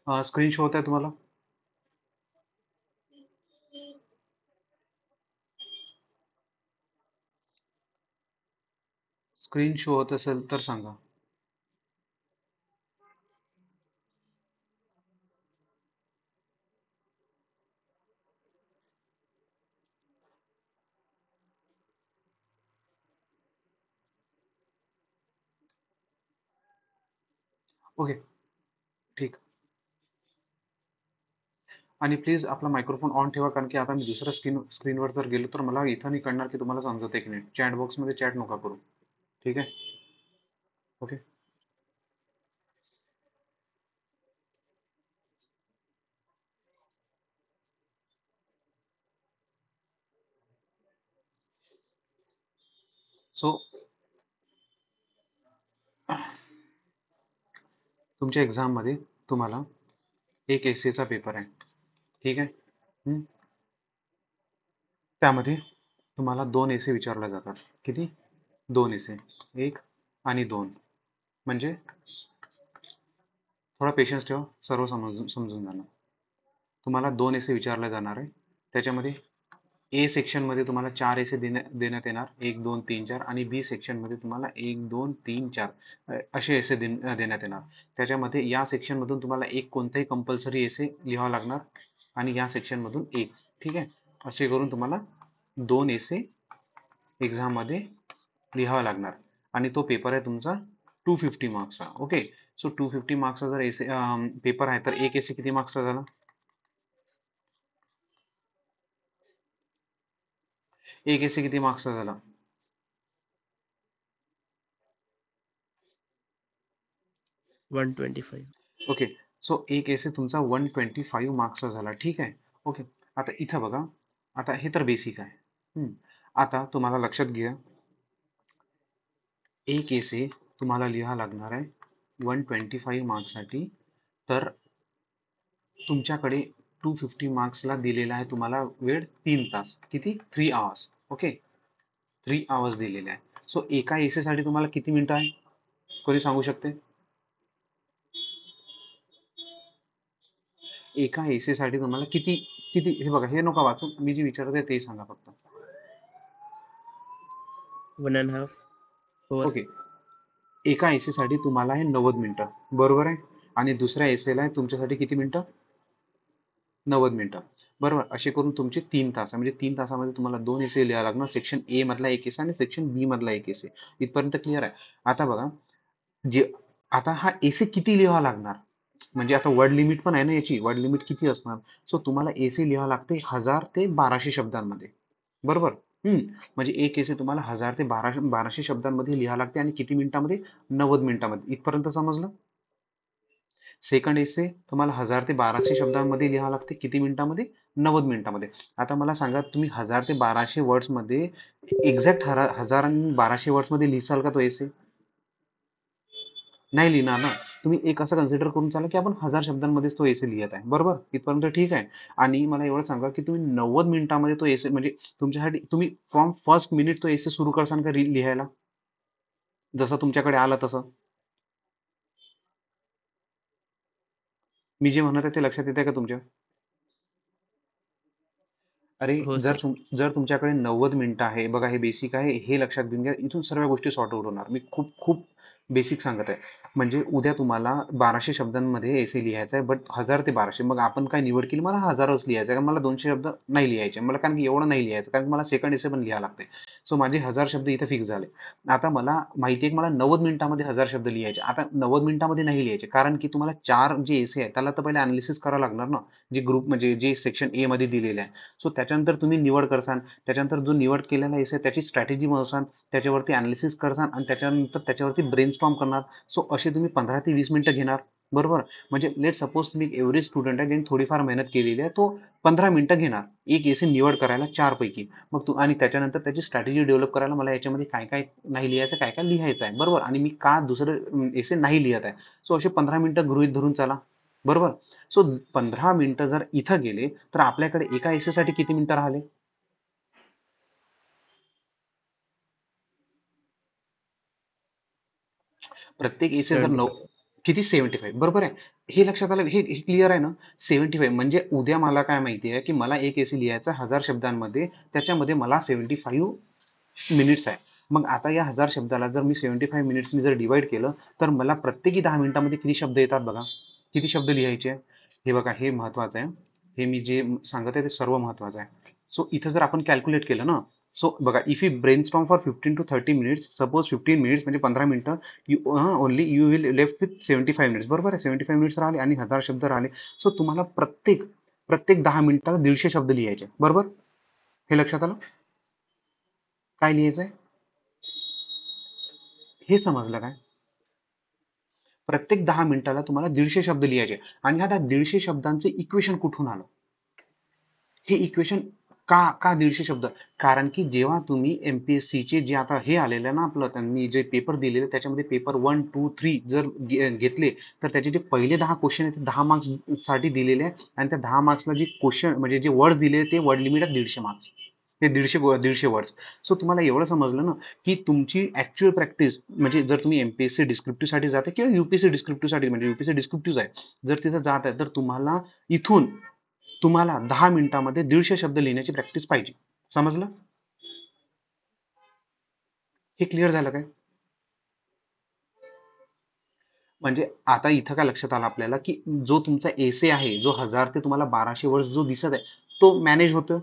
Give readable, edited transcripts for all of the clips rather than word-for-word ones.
Screen show होत आहे तुम्हाला? स्क्रीन शो होत असेल तर सांगा. ओके, ठीक. आणि प्लीज आपला मायक्रोफोन ऑन ठेवा, कारण की आता मी दुसऱ्या स्क्रीनवर जर गेलो तर मला इथं नाही कळणार की तुम्हाला समजत आहे की नाही. चॅट बॉक्समध्ये चॅट नका करू. ठीक आहे? ओके. सो तुमच्या एक्झाममध्ये तुम्हाला एक एसेचा पेपर आहे. ठीक आहे? हं? त्यामध्ये तुम्हाला 2 एसे विचारले जातात. किती? 2 एसे. 1 आणि 2. म्हणजे थोडा पेशन्स ठेवा, सर्व समजून जाणार. तुम्हाला 2 एसे विचारले जाणार आहे. त्याच्यामध्ये ए सेक्शनमध्ये तुम्हाला 4 एसे देण्यात येणार. 1, 2, 3, 4 आणि बी सेक्शनमध्ये तुम्हाला 1, 2, 3, 4 असे एसे देण्यात येणार. त्याच्यामध्ये या सेक्शनमधून तुम्हाला एक कोणताही कंपल्सरी एसे लिहावा लागणार आणि या सेक्शनमधून एक. ठीक आहे? असे करून तुम्हाला 2 एसे एक्झाममध्ये लिहावा लागणार आणि तो पेपर आहे तुमचा 250 मार्क्सचा. ओके. सो 250 मार्क्सचा जर एसे पेपर आहे तर एक एसे किती मार्क्सचा झाला? एक एसे किती मार्क्सचा झाला? 125. ओके. सो एक एसे तुमचा 125 मार्क्सचा झाला. ठीक आहे. ओके. आता इथं बघा. आता हे तर बेसिक आहे. आता तुम्हाला लक्षात घ्या, एक एसे तुम्हाला लिहा लागणार आहे 125 मार्क्ससाठी. तर तुमच्याकडे 250 मार्क्सला दिलेला आहे तुम्हाला वेळ 3 तास. किती? 3 आवर्स. ओके. 3 आवर्स दिलेले आहे. सो एका एसेसाठी तुम्हाला किती मिनिटं आहे? कोणी सांगू शकते? एका एसेसाठी तुम्हाला किती किती हे बघा, हे नका वाचू. मी जे विचारत आहे ते सांगा फक्त. 1.5 4. ओके. एका एसेसाठी तुम्हाला आहे 90 मिनिटं. बरोबर आहे? आणि दुसऱ्या एसेला आहे तुमच्यासाठी किती मिनिटं? 90 मिनिटं. बरोबर. असे करून तुमचे 3 तास आहे. म्हणजे 3 तासामध्ये तुम्हाला 2 एसे लिहावे लागणार. सेक्शन ए मधला एक एसे आणि सेक्शन बी मधला एक एसे. इथपर्यंत क्लिअर आहे? आता बघा, जे आता हा एसे किती लिहावा लागणार? म्हणजे आता वर्ड लिमिट पण आहे ना याची. वर्ड लिमिट किती असणार? सो तुम्हाला एसे लिहावं लागते 1000 ते 1200 शब्दांमध्ये. बरोबर? म्हणजे एक एसे तुम्हाला 1000 ते 1200 शब्दांमध्ये लिहावं लागते आणि किती मिनिटामध्ये? 90 मिनिटामध्ये. इथपर्यंत समजलं? सेकंड एसे तुम्हाला 1000 ते 1200 शब्दांमध्ये लिहावं लागते. किती मिनिटामध्ये? 90 मिनिटामध्ये. आता मला सांगा, तुम्ही 1000 ते 1200 वर्ड्समध्ये एक्झॅक्ट 1000 आणि 1200 वर्ड्समध्ये लिहिसाल का तो एसे? नाही लिहिणार ना. तुम्ही एक असं कन्सिडर करून चाला की आपण 1000 शब्दांमध्येच तो एसे लिहित आहे. बरोबर? इथपर्यंत ठीक आहे. आणि मला एवढं सांगा की तुम्ही 90 मिनिटामध्ये तो एसे, म्हणजे तुमच्यासाठी तुम्ही फ्रॉम फर्स्ट मिनिट तो एसे सुरू करसान का लिहायला? जसं तुमच्याकडे आलं तसं? मी जे म्हणत आहे ते लक्षात येते का तुमच्या? अरे, हो सर. जर तुमच्याकडे 90 मिनिटं आहे, बघा हे बेसिक आहे, हे लक्षात घेऊन घ्या. इथून सर्व गोष्टी सॉर्ट आउट होणार. मी खूप खूप बेसिक सांगत आहे. म्हणजे उद्या तुम्हाला 1200 शब्दांमध्ये एसे लिहायचा आहे, बट 1000 ते 1200. मग आपण काय निवड केली? मला 1000च लिहायचं आहे, कारण मला 200 शब्द नाही लिहायचे. मला कारण की एवढं नाही लिहायचं, कारण की मला सेकंड एसे पण लिहावं लागते. सो माझे 1000 शब्द इथे फिक्स झाले. आता मला माहिती आहे की मला 90 मिनिटामध्ये 1000 शब्द लिहायचे. आता 90 मिनिटामध्ये नाही लिहायचे, कारण की तुम्हाला 4 जे एसे आहेत त्याला तर पहिले अनालिसिस करावं लागणार ना, जे ग्रुप म्हणजे जे सेक्शन ए मध्ये दिलेले आहे. सो त्याच्यानंतर तुम्ही निवड करसान. त्याच्यानंतर जो निवड केलेला एसे त्याची स्ट्रॅटेजी बनवसान, त्याच्यावरती अनालिसिस करसान आणि त्याच्यानंतर त्याच्यावरती ब्रेनस्टॉर्म करणार. सो असे तुम्ही 15 ते 20 मिनिटं घेणार. बरोबर? म्हणजे लेट सपोज तुम्ही एक एव्हरेज स्टुडंट आहे, ज्यांनी थोडीफार मेहनत केलेली आहे, तो 15 मिनिटं घेणार एक एसे निवड करायला 4 पैकी. मग तू आणि त्याच्यानंतर त्याची स्ट्रॅटेजी डेव्हलप करायला मला याच्यामध्ये काय काय नाही लिहायचं, काय काय लिहायचं आहे. बरोबर? आणि मी का दुसरं एसे नाही लिहत आहे. सो असे 15 मिनिटं गृहीत धरून चला. बरोबर? सो 15 मिनिटं जर इथं गेले तर आपल्याकडे एका एसेसाठी किती मिनिटं राहिले? प्रत्येक एसे जर 75. किती 75 बरोबर आहे. हे लक्षात आलं, हे क्लिअर आहे ना? 75 म्हणजे उद्या मला काय माहिती आहे की मला एक एसे लिहायचा 1000 शब्दांमध्ये, त्याच्यामध्ये मला 75 मिनिट्स आहे. मग आता या 1000 शब्दाला जर मी 75 मिनिट्सनी जर डिवाइड केलं, तर मला प्रत्येकी 10 मिनिटांमध्ये किती शब्द येतात बघा. किती शब्द लिहायचे? हे बघा, हे महत्वाचं आहे. हे मी जे सांगत आहे ते सर्व महत्वाचं आहे. सो इथं जर आपण कॅल्क्युलेट केलं ना, सो बघा, if you brainstorm for 15 to 30 minutes, suppose 15 minutes म्हणजे 15 मिनिटं, only you will left with 75 minutes. बरोबर आहे, 75 मिनिट्स राहिले आणि 1000 शब्द राहिले. सो तुम्हाला प्रत्येक प्रत्येक 10 मिनिटाला 150 शब्द लिहायचे. बरोबर? हे लक्षात आलं? काय लिहायचंय? हे समजलं काय? प्रत्येक 10 मिनिटाला तुम्हाला 150 शब्द लिहायचे आणि ह्या 150 शब्दांचे इक्वेशन कुठून आलं? हे इक्वेशन का का 150 शब्द? कारण की जेव्हा तुम्ही एमपीएससीचे जे आता हे आलेलं आहे ना, आपलं त्यांनी जे पेपर दिलेले त्याच्यामध्ये पेपर 1, 2, 3 जर घेतले, तर त्याचे जे पहिले 10 क्वेश्चन आहेत ते 10 मार्क्स साठी दिलेले आहे आणि त्या 10 मार्क्सला जे क्वेश्चन म्हणजे जे वर्ड दिले ते वर्ड लिमिट आहे 150 मार्क्स. ते 150 वर्ड्स. सो तुम्हाला एवढं समजलं ना, की तुमची ऍक्च्युअल प्रॅक्टिस म्हणजे जर तुम्ही एमपीएससी डिस्क्रिप्टिव्ह साठी जाते किंवा युपीएससी डिस्क्रिप्टिव्ह साठी, म्हणजे युपीएससी डिस्क्रिप्टिव्ह आहे, जर तिथं जात आहे तर तुम्हाला इथून तुम्हाला 10 मिनिटांमध्ये 150 शब्द लिहिण्याची प्रॅक्टिस पाहिजे. समजलं? हे क्लिअर झालं काय? म्हणजे आता इथं काय लक्षात आलं आपल्याला, की जो तुमचा एसे आहे, जो 1000 ते तुम्हाला 1200 वर्ड्स जो दिसत आहे, तो मॅनेज होतो.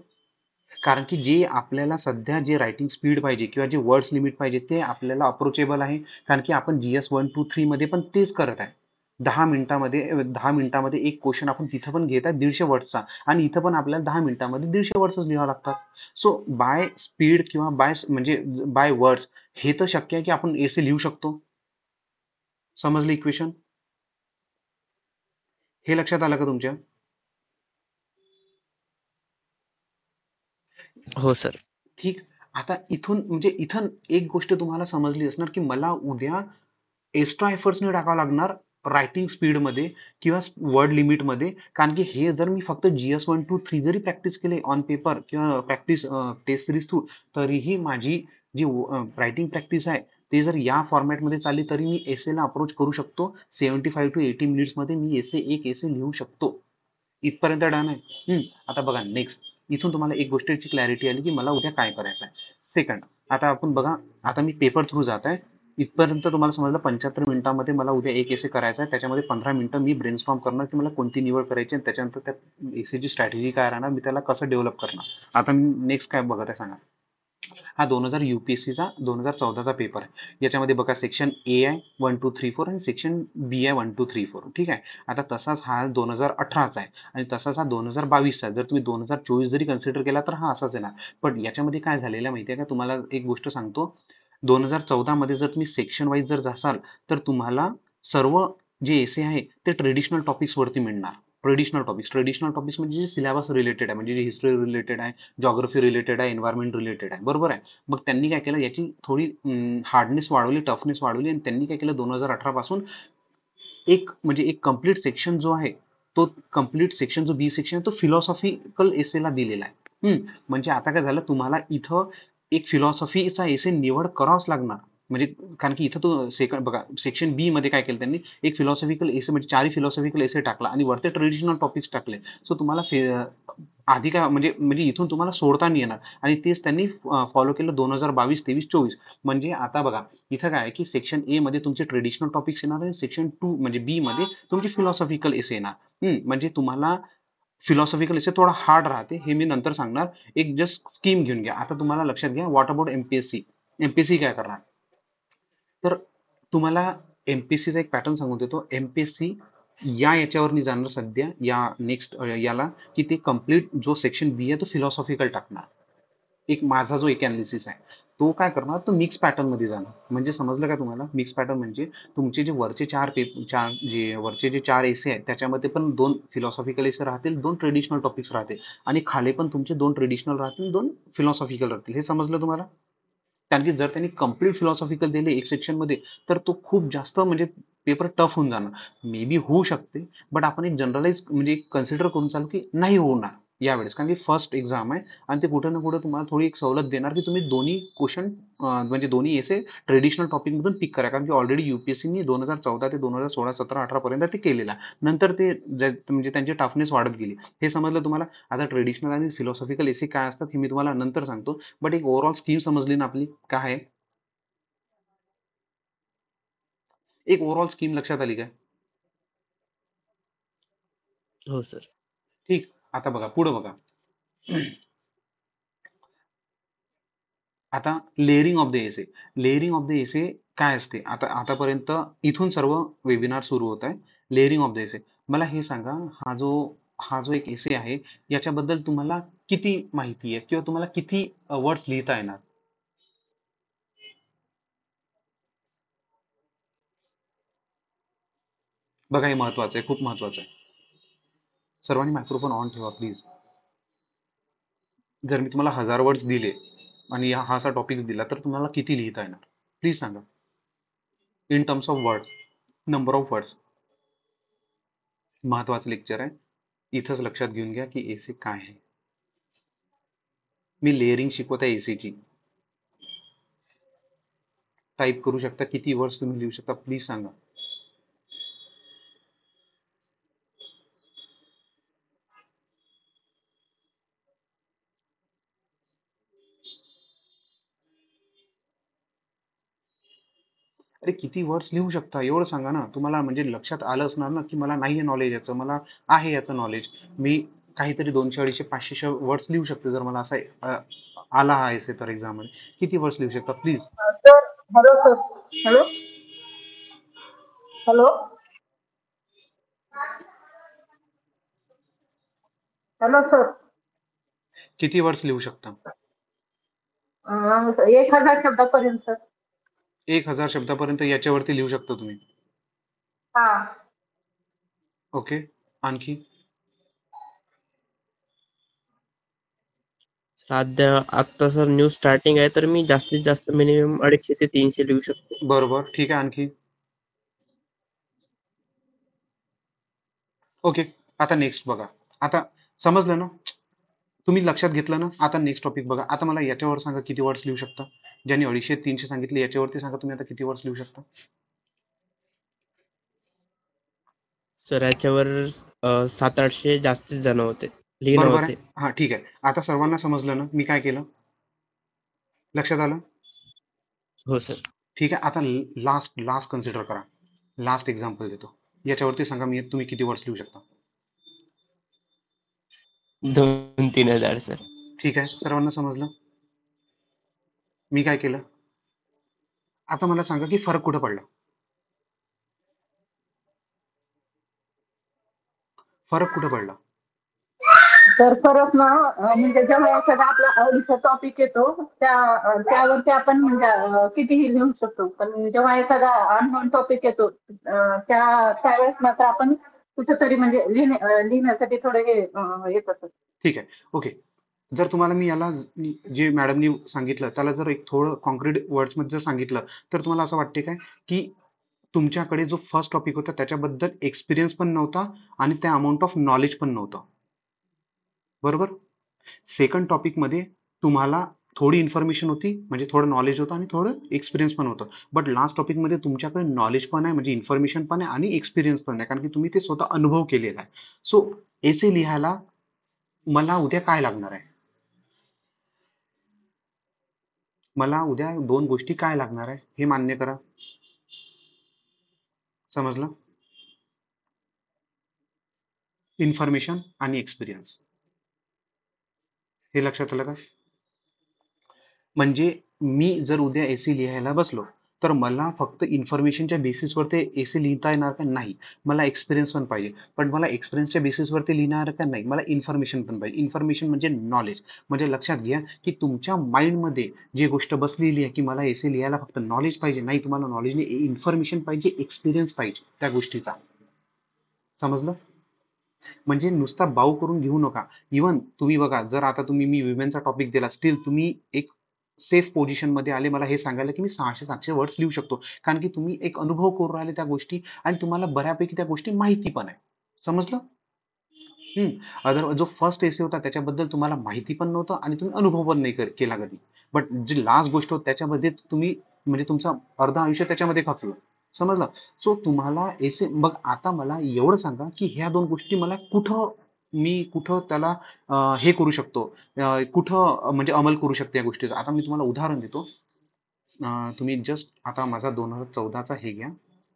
कारण की जे आपल्याला सध्या जे रायटिंग स्पीड पाहिजे किंवा जे वर्ड्स लिमिट पाहिजे ते आपल्याला अप्रोचेबल आहे. कारण की आपण जीएस 1, 2, 3 मध्ये पण तेच करत आहे. 10 मिनिटामध्ये एक क्वेश्चन आपण तिथं पण घेत आहे 150 वर्ड्सचा आणि इथं पण आपल्याला 10 मिनिटांमध्ये 150 वर्ड्सच लिहावं लागतात. सो बाय स्पीड किंवा म्हणजे बाय वर्ड्स हे तर शक्य आहे की आपण एसे लिहू शकतो. समजलं इक्वेशन? हे लक्षात आलं का तुमच्या? हो सर. ठीक. आता इथून म्हणजे इथं एक गोष्ट तुम्हाला समजली असणार की मला उद्या एक्स्ट्रा एफर्ट्स नाही टाकावं लागणार रायटिंग स्पीडमध्ये किंवा वर्ड लिमिटमध्ये. कारण की हे जर मी फक्त जीएस 1, 2, 3 जरी प्रॅक्टिस केले ऑन पेपर किंवा प्रॅक्टिस टेस्ट सिरीज थ्रू, तरीही माझी जी रायटिंग प्रॅक्टिस आहे ते जर या फॉर्मॅटमध्ये चालली तरी मी एसेला अप्रोच करू शकतो. 75 to 80 मिनिट्समध्ये मी एक एसे लिहू शकतो. इथपर्यंत डन आहे. आता बघा नेक्स्ट. इथून तुम्हाला एक गोष्टीची क्लॅरिटी आली की मला उद्या काय करायचं आहे. सेकंड, आता आपण बघा, आता मी पेपर थ्रू जात आहे. इथपर्यंत तुम्हाला समजलं 75 मिनिटांमध्ये मला उद्या एक एसे करायचा आहे. त्याच्यामध्ये 15 मिनिटं मी ब्रेनस्टॉर्म करणार की मला कोणती निवड करायची आणि त्याच्यानंतर त्या एसेची स्ट्रॅटेजी काय राहणार, मी त्याला कसं डेव्हलप करणार. आता मी नेक्स्ट काय बघत आहे सांगा. हा 2000 UPSCचा 2014चा पेपर आहे. याच्यामध्ये बघा सेक्शन ए आहे 1, 2, 3, 4 आणि सेक्शन बी आहे 1, 2, 3, 4. ठीक आहे. आता तसाच हा 2018चा आहे आणि तसाच हा 2022चा आहे. जर तुम्ही 2024 जरी कन्सिडर केला तर हा असाच येणार. पण याच्यामध्ये काय झालेलं आहे माहिती आहे का, तुम्हाला एक गोष्ट सांगतो. 2014 मध्ये जर तुम्ही सेक्शन वाईज जर जासाल तर तुम्हाला सर्व जे एसे आहे ते ट्रेडिशनल टॉपिक्स वरती मिळणार. ट्रेडिशनल टॉपिक्स म्हणजे जे सिलेबस रिलेटेड आहे, म्हणजे जे हिस्ट्री रिलेटेड आहे, जॉग्राफी रिलेटेड आहे, एन्व्हायरमेंट रिलेटेड आहे. बरोबर आहे. मग त्यांनी काय केलं, याची थोडी हार्डनेस वाढवली, टफनेस वाढवली आणि त्यांनी काय केलं 2018 पासून एक म्हणजे एक कम्प्लीट सेक्शन जो आहे, तो कम्प्लीट सेक्शन जो बी सेक्शन आहे तो फिलॉसॉफिकल एसेला दिलेला आहे. म्हणजे आता काय झालं, तुम्हाला इथं एक फिलॉसॉफीचा एसे निवड करावाच लागणार. म्हणजे कारण की इथं तो सेकंड बघा, सेक्शन बी मध्ये काय केलं त्यांनी, एक फिलॉसॉफिकल एसे म्हणजे 4 फिलॉसॉफिकल एसे टाकला आणि वरते ट्रेडिशनल टॉपिक्स टाकले. सो तुम्हाला आधी काय म्हणजे म्हणजे इथून तुम्हाला सोडता नाही येणार आणि तेच त्यांनी फॉलो केलं 2022, 23, 24. म्हणजे आता बघा, इथं काय आहे की सेक्शन ए मध्ये तुमचे ट्रेडिशनल टॉपिक्स येणार आहे, सेक्शन 2 म्हणजे बी मध्ये तुमचे फिलॉसॉफिकल एसे येणार. म्हणजे तुम्हाला फिलॉसॉफिकल एसे थोडा हार्ड राहते, हे मी नंतर सांगणार. एक जस्ट स्कीम घेऊन घ्या. आता तुम्हाला लक्षात घ्या, व्हॉट अबाउट एमपीएससी. एमपीएससी काय करणार, तर तुम्हाला एमपीएससीचा एक पॅटर्न सांगून देतो. एमपीएससी याच्यावर नाही जाणार सध्या, या नेक्स्ट याला, की ते कम्प्लीट जो सेक्शन बी आहे तो फिलॉसॉफिकल टाकणार. एक माझा जो एक अनालिसिस आहे तो काय करणार, तो मिक्स पॅटर्न मध्ये जाणार. म्हणजे समजलं का तुम्हाला? मिक्स पॅटर्न म्हणजे तुमचे जे वरचे चार एसे आहेत त्याच्यामध्ये पण 2 फिलॉसॉफिकल एसे राहतील, 2 ट्रेडिशनल टॉपिक्स राहतील आणि खाली पण तुमचे 2 ट्रेडिशनल राहतील, 2 फिलॉसॉफिकल राहतील. हे समजलं तुम्हाला? कारण की जर त्यांनी कम्प्लीट फिलॉसॉफिकल दिले एक सेक्शन मध्ये तर तो खूप जास्त म्हणजे पेपर टफ होऊन जाणार. मे बी होऊ शकते, बट आपण एक जनरलाइज म्हणजे कन्सिडर करून चालू की नाही होणार. यावेळेस, कारण की फर्स्ट एक्झाम आहे आणि ते कुठं ना कुठं तुम्हाला थोडी एक सवलत देणार की तुम्ही दोन्ही क्वेश्चन म्हणजे दोन्ही एसे ट्रेडिशनल टॉपिकमधून पिक करा, कारण की ऑलरेडी युपीएससीनी 2014 ते 2016, 17, 18 पर्यंत ते केलेलं आहे. नंतर ते म्हणजे त्यांची टफनेस वाढत गेली. हे समजलं तुम्हाला. आता ट्रेडिशनल आणि फिलॉसॉफिकल एसे काय असतात हे मी तुम्हाला नंतर सांगतो. बट एक ओव्हरऑल स्कीम समजली ना आपली काय आहे. एक ओव्हरऑल स्कीम लक्षात आली काय? हो सर. ठीक. आता बघा पुढे बघा. आता layering of the essay. Layering of the essay काय असते? आता आतापर्यंत इथून सर्व वेबिनार सुरू होत आहे. लेअरिंग ऑफ द एसे. मला हे सांगा, हा जो एक एसे आहे, याच्याबद्दल तुम्हाला किती माहिती आहे किंवा तुम्हाला किती वर्ड्स लिहिता येणार? बघा, हे महत्वाचं आहे, खूप महत्वाचं आहे. सर्वांनी मायक्रोफोन ऑन ठेवा प्लीज. जर मी तुम्हाला 1000 वर्ड्स दिले आणि हा असा टॉपिक दिला तर तुम्हाला किती लिहिता येणार? प्लीज सांगा. In terms of word, number of words. महत्वाचं लेक्चर आहे. इथंच लक्षात घेऊन घ्या की एसी काय आहे. मी लेअरिंग शिकवत आहे एसीची. टाईप करू शकता, किती वर्ड्स तुम्ही लिहू शकता प्लीज सांगा. अरे किती वर्ड्स लिहू शकता एवढं सांगा ना. तुम्हाला म्हणजे लक्षात आलं असणार ना की मला नाही आहे नॉलेज याचं, मला आहे याचं नॉलेज. मी काहीतरी 200, 250, 500 वर्ड्स लिहू शकते जर मला असा आला हा एसे तर एक्झाम मध्ये. किती वर्ड्स लिहू शकता please? Sir. Hello sir. Hello. Hello. Hello sir. किती वर्ड्स लिहू शकता? 1000 शब्दापर्यंत सर. 1000 शब्दापर्यंत याच्यावरती लिहू शकता तुम्ही. हा. ओके. आणखी? सध्या आता सर न्यू स्टार्टिंग आहे तर मी जास्तीत जास्त मिनिमम 250 ते 300 लिहू शकतो. बरोबर, ठीक आहे. आणखी? ओके. आता नेक्स्ट बघा. आता समजलं ना? तुम्ही लक्षात घेतलं ना? आता नेक्स्ट टॉपिक बघा. आता मला याच्यावर सांगा किती वर्ड्स लिहू शकता? ज्यांनी 250, 300 सांगितले याच्यावरती सांगा तुम्ही आता किती वर्ड्स लिहू शकता? सर याच्यावर 700-800 जास्तीत जण होते, लिहिणं बरोबर आहे. होते. हा, ठीक आहे. आता सर्वांना समजलं ना मी काय केलं? लक्षात आलं? हो सर. ठीक आहे. आता लास्ट लास्ट कन्सिडर करा. लास्ट एक्झाम्पल देतो. याच्यावरती सांगा मी तुम्ही किती वर्ड्स लिहू शकता? 2-3 हजार सर. ठीक आहे. सर्वांना समजलं? मी काय केलं? आता मला सांगा की फरक कुठं पडला? फरक कुठं पडला? तर परत ना म्हणजे जेव्हा एखादा आपला आवडीचा टॉपिक येतो त्यावरती आपण म्हणजे कितीही लिहू शकतो. पण जेव्हा एखादा अननोन टॉपिक येतो त्यावेळेस मात्र आपण कुठेतरी म्हणजे लिहिण्यासाठी थोडे हे येत असत. ठीक आहे. ओके. जर तुम्हाला मी याला जे मॅडमनी सांगितलं त्याला जर एक थोडं कॉन्क्रीट वर्ड्समध्ये जर सांगितलं तर तुम्हाला असं वाटते काय की तुमच्याकडे जो फर्स्ट टॉपिक होता त्याच्याबद्दल एक्सपिरियन्स पण नव्हता आणि त्या अमाऊंट ऑफ नॉलेज पण नव्हतं, बरोबर? सेकंड टॉपिकमध्ये तुम्हाला थोडी इन्फॉर्मेशन होती, म्हणजे थोडं नॉलेज होतं आणि थोडं एक्सपिरियन्स पण होतं. बट लास्ट टॉपिकमध्ये तुमच्याकडे नॉलेज पण आहे, म्हणजे इन्फॉर्मेशन पण आहे आणि एक्सपिरियन्स पण आहे, कारण की तुम्ही ते स्वतः अनुभव केलेला आहे. सो एसे लिहायला मला उद्या काय लागणार आहे? मला उद्या 2 गोष्टी काय लागणार आहे हे मान्य करा. समजलं? इन्फॉर्मेशन आणि एक्सपिरियन्स. हे लक्षात आलं का? म्हणजे मी जर उद्या एसे लिहायला बसलो तर मला फक्त इन्फॉर्मेशनच्या बेसिसवर ते एसे लिहिता येणार का? नाही. मला एक्सपिरियन्स पण पाहिजे. पण मला एक्सपिरियन्सच्या बेसिसवरती लिहिणार का? नाही. मला इन्फॉर्मेशन पण पाहिजे. इन्फॉर्मेशन म्हणजे नॉलेज. म्हणजे लक्षात घ्या की तुमच्या माइंडमध्ये जी गोष्ट बसलेली आहे की मला एसे लिहायला फक्त नॉलेज पाहिजे. नाही, तुम्हाला नॉलेज नाही, इन्फॉर्मेशन पाहिजे, एक्सपिरियन्स पाहिजे त्या गोष्टीचा. समजलं? म्हणजे नुसता बाऊ करून घेऊ नका. इव्हन तुम्ही बघा, जर आता मी विमेनचा टॉपिक दिला, स्टील तुम्ही एक सेफ पोझिशन मध्ये आले मला हे सांगायला की मी 600-700 वर्ड्स लिहू शकतो, कारण की तुम्ही एक अनुभव करून राहिले त्या गोष्टी आणि तुम्हाला बऱ्यापैकी त्या गोष्टी माहिती पण आहे. समजलं? अदर जो फर्स्ट एसे होता त्याच्याबद्दल तुम्हाला माहिती पण नव्हतं आणि तुम्ही अनुभव पण नाही केला कधी. बट जी लास्ट गोष्ट होती त्याच्यामध्ये तुम्ही म्हणजे तुमचं अर्ध आयुष्य त्याच्यामध्ये खपलं. समजलं? सो तुम्हाला एसे मग आता मला एवढं सांगा, की ह्या 2 गोष्टी मला कुठं त्याला हे करू शकतो, कुठं म्हणजे अंमल करू शकतो या गोष्टीचा. आता मी तुम्हाला उदाहरण देतो. तुम्ही जस्ट आता माझा 2014चा हे घ्या.